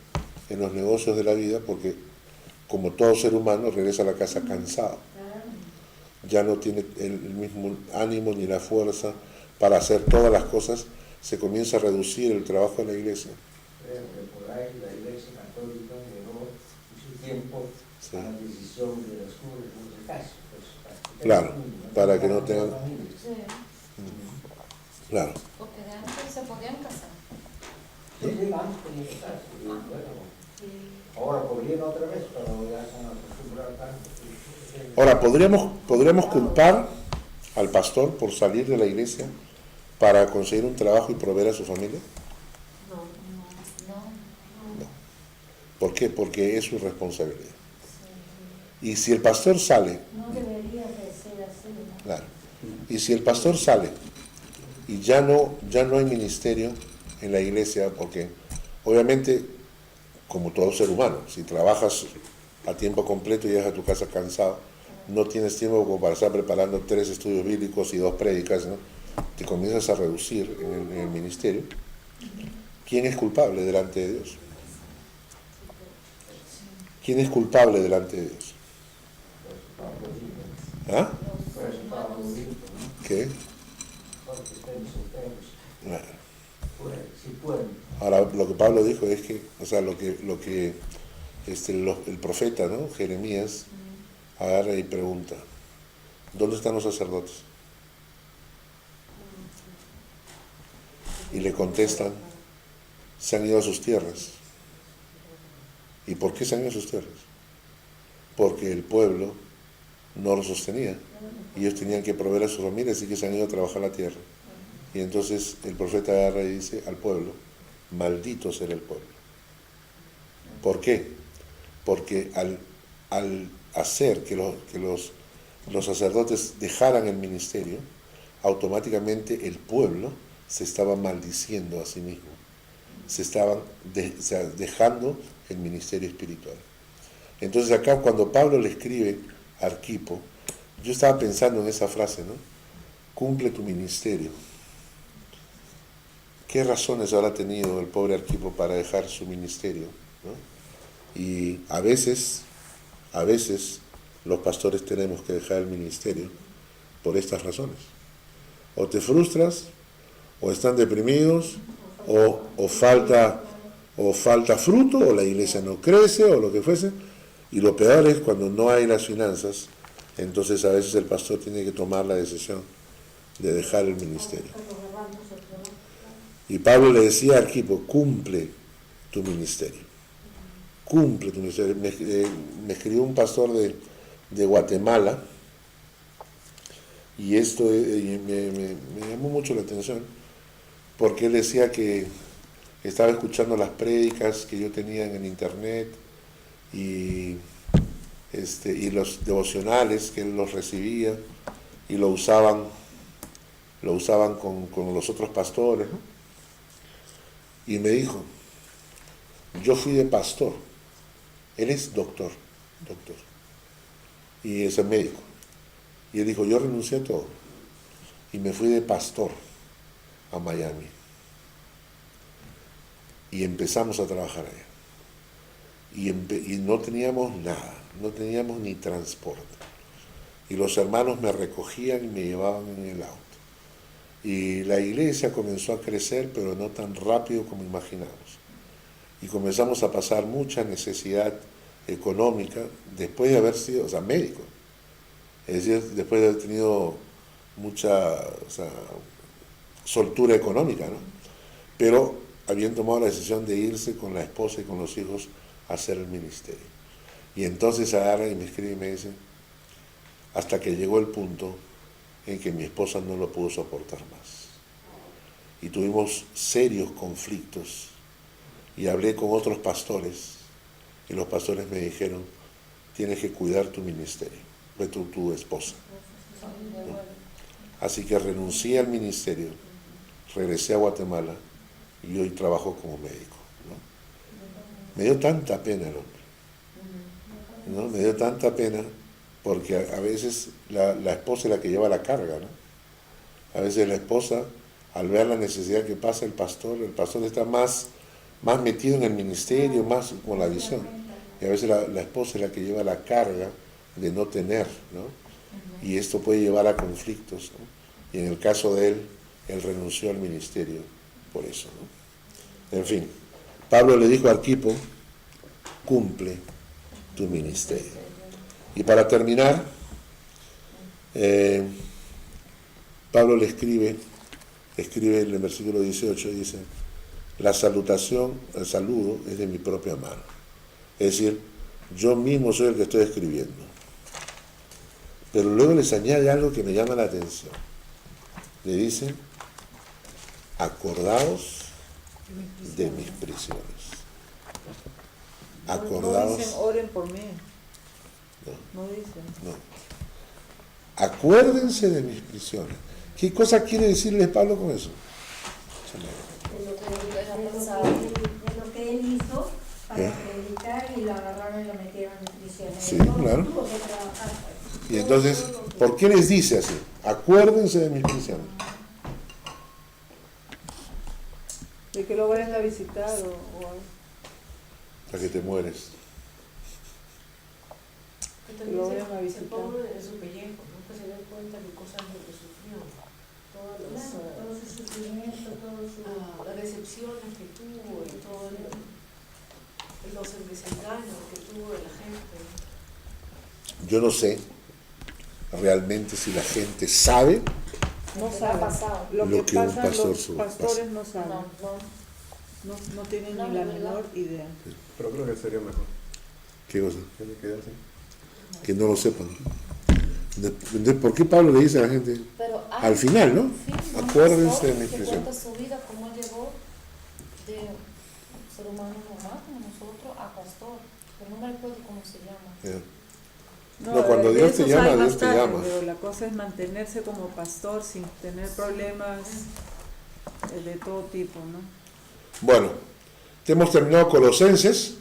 en los negocios de la vida porque, como todo ser humano, regresa a la casa cansado. Ya no tiene el mismo ánimo ni la fuerza para hacer todas las cosas, se comienza a reducir el trabajo de la iglesia. Creo que por ahí la Iglesia Católica llegó en su tiempo Sí. a la decisión de los curas en ese caso. Pues, Claro, para que no tengan... Sí, Claro. porque de antes se podían casar. Sí, antes tenía que casarse, y bueno, ahora podrían otra vez, pero ya se han acostumbrado tanto. Ahora, ¿podríamos culpar al pastor por salir de la iglesia para conseguir un trabajo y proveer a su familia? No. No. ¿Por qué? Porque es su responsabilidad. Y si el pastor sale, No debería de ser así, ¿no? claro, y si el pastor sale y ya no hay ministerio en la iglesia, porque obviamente, como todo ser humano, si trabajas a tiempo completo y llegas a tu casa cansado, no tienes tiempo como para estar preparando 3 estudios bíblicos y 2 prédicas, ¿no? Te comienzas a reducir en el ministerio. ¿Quién es culpable delante de Dios? ¿Quién es culpable delante de Dios? ¿Ah? ¿Qué? Claro. Si pueden. Ahora, lo que Pablo dijo es que, o sea, lo que el profeta, ¿no? Jeremías, agarra y pregunta, ¿dónde están los sacerdotes? Y le contestan, se han ido a sus tierras. ¿Y por qué se han ido a sus tierras? Porque el pueblo no los sostenía y ellos tenían que proveer a sus familias, así que se han ido a trabajar la tierra. Y entonces el profeta agarra y dice al pueblo, maldito será el pueblo. ¿Por qué? Porque al hacer que los sacerdotes dejaran el ministerio, automáticamente el pueblo se estaba maldiciendo a sí mismo. Se estaban dejando el ministerio espiritual. Entonces acá cuando Pablo le escribe a Arquipo, yo estaba pensando en esa frase, ¿no? Cumple tu ministerio. ¿Qué razones habrá tenido el pobre Arquipo para dejar su ministerio, ¿no? Y a veces los pastores tenemos que dejar el ministerio por estas razones. O te frustras, o están deprimidos, o falta fruto, o la iglesia no crece, o lo que fuese. Y lo peor es cuando no hay las finanzas, entonces a veces el pastor tiene que tomar la decisión de dejar el ministerio. Y Pablo le decía a Arquipo, cumple tu ministerio. Cumple tu ministerio. Me escribió un pastor de Guatemala, y esto me llamó mucho la atención, porque él decía que estaba escuchando las prédicas que yo tenía en el internet y los devocionales que él los recibía y lo usaban con los otros pastores, ¿no? Y me dijo, yo fui de pastor, él es doctor, y es el médico. Y él dijo, yo renuncié a todo y me fui de pastor a Miami. Y empezamos a trabajar allá. Y no teníamos nada, no teníamos ni transporte. Y los hermanos me recogían y me llevaban en el auto. Y la iglesia comenzó a crecer, pero no tan rápido como imaginamos. Y comenzamos a pasar mucha necesidad económica después de haber sido, médico. Es decir, después de haber tenido mucha soltura económica, ¿no? Pero habían tomado la decisión de irse con la esposa y con los hijos a hacer el ministerio. Y entonces agarra y me escribe y me dice, hasta que llegó el punto en que mi esposa no lo pudo soportar más. Y tuvimos serios conflictos. Y hablé con otros pastores, y los pastores me dijeron, tienes que cuidar tu ministerio, tu esposa. ¿No? Así que renuncié al ministerio, regresé a Guatemala, y hoy trabajo como médico, ¿no? Me dio tanta pena el hombre, ¿no? Me dio tanta pena porque a veces la esposa es la que lleva la carga, ¿no? A veces la esposa, al ver la necesidad que pasa el pastor está más metido en el ministerio, más con la visión. Y a veces la esposa es la que lleva la carga de no tener, ¿no? Y esto puede llevar a conflictos, ¿no? Y en el caso de él renunció al ministerio por eso, ¿no? En fin, Pablo le dijo a Arquipo, cumple tu ministerio. Y para terminar, Pablo le escribe en el versículo 18, dice, la salutación, el saludo es de mi propia mano. Es decir, yo mismo soy el que estoy escribiendo. Pero luego les añade algo que me llama la atención. Le dice, acordaos de mis prisiones. Acordaos. No dicen oren por mí. No. No dicen. No. Acuérdense de mis prisiones. ¿Qué cosa quiere decirles Pablo con eso? De lo que él hizo para predicar y lo agarraron y lo metieron en prisión. Sí, Él claro. tuvo que trabajar. Y entonces, ¿por qué les dice así? Acuérdense de mis prisiones. De que lo vayan a visitar o Hasta que te mueres. Que Lo también vayan a se visitar. ponga en su pellejo, ¿no? Que se den cuenta de cosas de lo que sufrió. Todas las, Claro, todo su sufrimiento, todo su... las decepciones que tuvo y todos los desengaños que tuvo de la gente. Yo no sé realmente si la gente sabe no ¿Qué ha saben. pasado? Lo Lo que que un pasa, pastor los sube, pastores no saben. No. No tienen No, ni la de verdad. menor idea. Pero creo que sería mejor qué cosa, que le quede así. que no lo sepan. ¿Por qué Pablo le dice a la gente? Pero hay Al final, ¿no? un film, un Acuérdense pastor de mi que prisión. cuenta su vida, cómo llegó de ser humano normal como nosotros a pastor. Pero no me recuerdo cómo se llama. Ya. No, cuando de Dios te esos llama, hay Dios te bastantes, llama. Pero la cosa es mantenerse como pastor sin tener problemas de todo tipo, ¿no? Bueno, hemos terminado Colosenses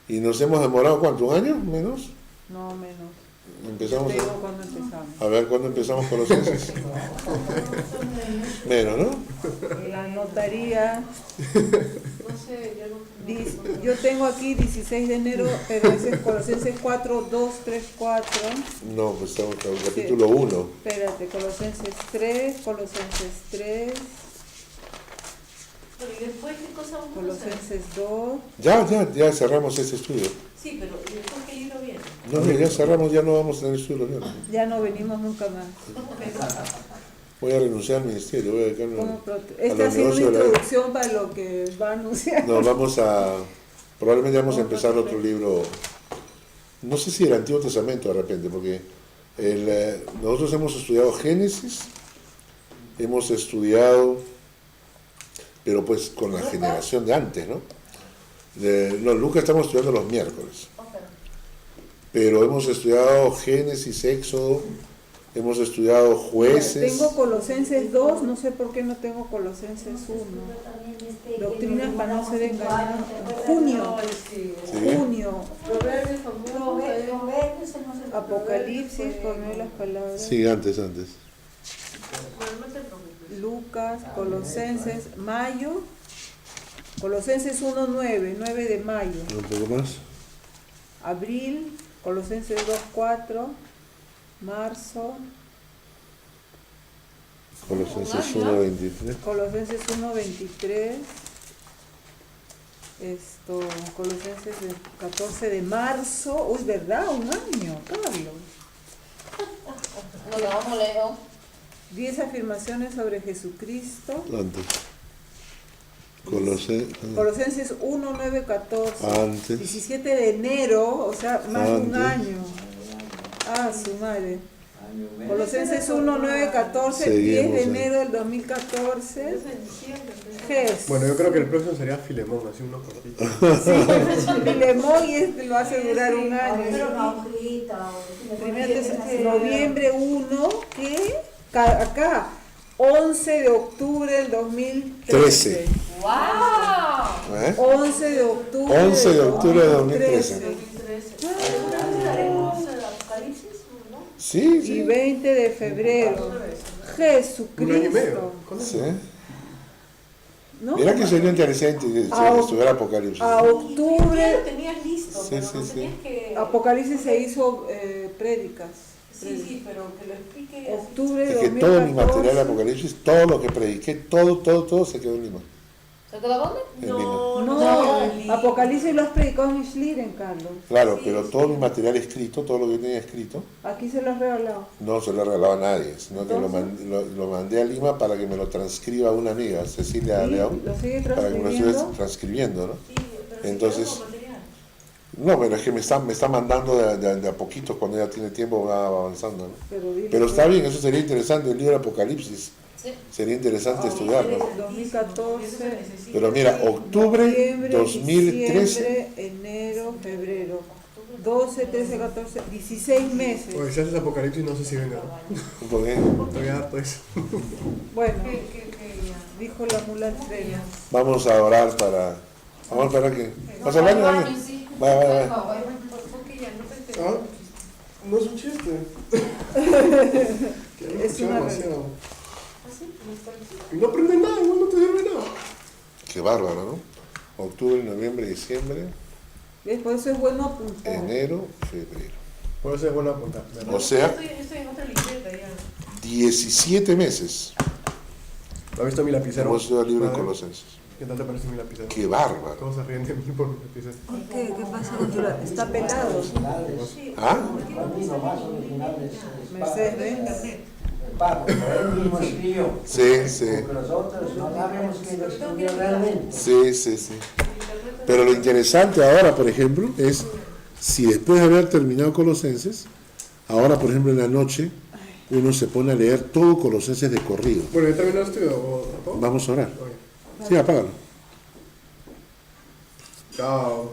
y nos hemos demorado, ¿cuánto? ¿Un año? ¿Menos? No menos. Empezamos Te digo cuando empezamos. a ver cuándo empezamos Colosenses. Menos, ¿no? La notaría, No sé, yo no. yo tengo aquí 16 de enero, pero ese es Colosenses 4, 2, 3, 4. No, pues estamos en el capítulo 1. Espérate, Colosenses 3, Pero ¿y después qué cosa vamos a hacer? Colosenses 2. Ya cerramos ese estudio. Sí, pero ¿y después qué libro viene? No, ya cerramos, ya no vamos a tener estudio. Ya. Ya no venimos nunca más. Voy a renunciar al ministerio, voy a dedicarme Esta ha los sido una negocios de la vida. introducción para lo que va a anunciar. No, probablemente vamos a empezar otro libro, no sé si el Antiguo Testamento de repente, porque nosotros hemos estudiado Génesis, hemos estudiado, pero pues con la generación de antes, ¿no? Lucas estamos estudiando los miércoles, pero hemos estudiado Génesis, Éxodo, hemos estudiado Jueces. Tengo Colosenses 2, no sé por qué no tengo Colosenses 1. Doctrinas para no ser engañados. Junio. ¿Sí? Junio. Proverbios famosos. Apocalipsis, por medio de las palabras. Sí, antes. Bueno, no te preocupes. Lucas, Colosenses, mayo. Colosenses 1, 9 de mayo. Un poco más. Abril, Colosenses 2, 4. Marzo, Colosenses 1:23. Colosenses 1, 23. Colosenses 14 de marzo. Uy, ¿verdad? Un año, Carlos. Nos vamos lejos. 10 afirmaciones sobre Jesucristo. Antes. Colosenses 1, 9, 14. Antes. 17 de enero, o sea, más de un Antes. año. Ah, su madre. Colosenses 1, 9, 14, Seguimos 10 de ahí. enero del 2014. Es en diciembre. Ges. Bueno, yo creo que el próximo sería Filemón, así uno cortito. Filemón, y este lo hace durar un año. Pero una hojita o... Noviembre 1, que acá, 11 de octubre del 2013. ¡Wow! 11 de octubre 11 de octubre de 2013. 2013. ¿Alguna vez haremos el Apocalipsis? Sí, y sí. 20 de febrero. Un año y Jesucristo. medio. ¿Cuándo Sí. ¿No? Mira que sería interesante si estuviera Apocalipsis. A Tú ya octubre, lo tenías listo, Sí, pero sí, no sí. tenías que... Apocalipsis se hizo prédicas. Sí, pero que lo explique así. Octubre de Es que todo mi 2014. material de Apocalipsis, todo lo que prediqué, todo se quedó en Lima. ¿Se quedó dónde? En Lima. No, Apocalipsis lo has predicado en Schlieren, Carlos. Claro, Sí, pero sí. todo mi material escrito, todo lo que yo tenía escrito, Aquí se lo has regalado. no se lo he regalado a nadie, sino que Entonces, lo mandé a Lima para que me lo transcriba una amiga, Cecilia Sí, León, lo sigue para que me lo transcribiendo. estuviera transcribiendo, ¿no? Sí, pero Entonces, se quedó con material. No, pero es que me está mandando de a poquitos cuando ella tiene tiempo, va avanzando, ¿no? Dile Pero que está bien, eso sería interesante, el libro de Apocalipsis, Sí. sería interesante estudiarlo. 2014, Pero mira, octubre noviembre, 2013, diciembre, enero, febrero. 12, 13, 14, 16 meses. Oye, si haces Apocalipsis, no sé si venga. ¿por qué? Estoy harto de eso. Bueno, Que ya. dijo la mula Alfredo. Vamos a orar para... Vamos para qué. ¿Vas a hablar? Dale. Sí. Vaya. Porque ya no te Ah, no es un chiste. Es una demasiado. así, no está así. Y no aprendes nada, igual no te sirve nada. Qué bárbaro, ¿no? Octubre, noviembre, diciembre, Por eso es bueno apuntar. enero, febrero. Por eso es bueno apuntar. ¿verdad? O sea, Yo estoy en otra libreta ya. 17 meses ¿Has visto mi lapicero? hemos estudiado el libro de Madre, Colosenses. ¿Qué tal te parece mi lapicero? Qué bárbaro. Todos se ríen de mí por mi lapicero. ¿Por qué? ¿Qué pasa con tu Está pelado. Originales. ¿Ah? Para mí lo más original es Mercedes Benz. el Pablo, pero él mismo escribió. Sí, sí. Porque nosotros no sabemos quién lo escribió realmente. Sí. Pero lo interesante ahora, por ejemplo, es si después de haber terminado Colosenses, ahora, por ejemplo, en la noche, uno se pone a leer todo Colosenses de corrido. Bueno, ¿ya terminó el estudio? ¿O Vamos a orar. Ok. Sí, apágalo. Chao.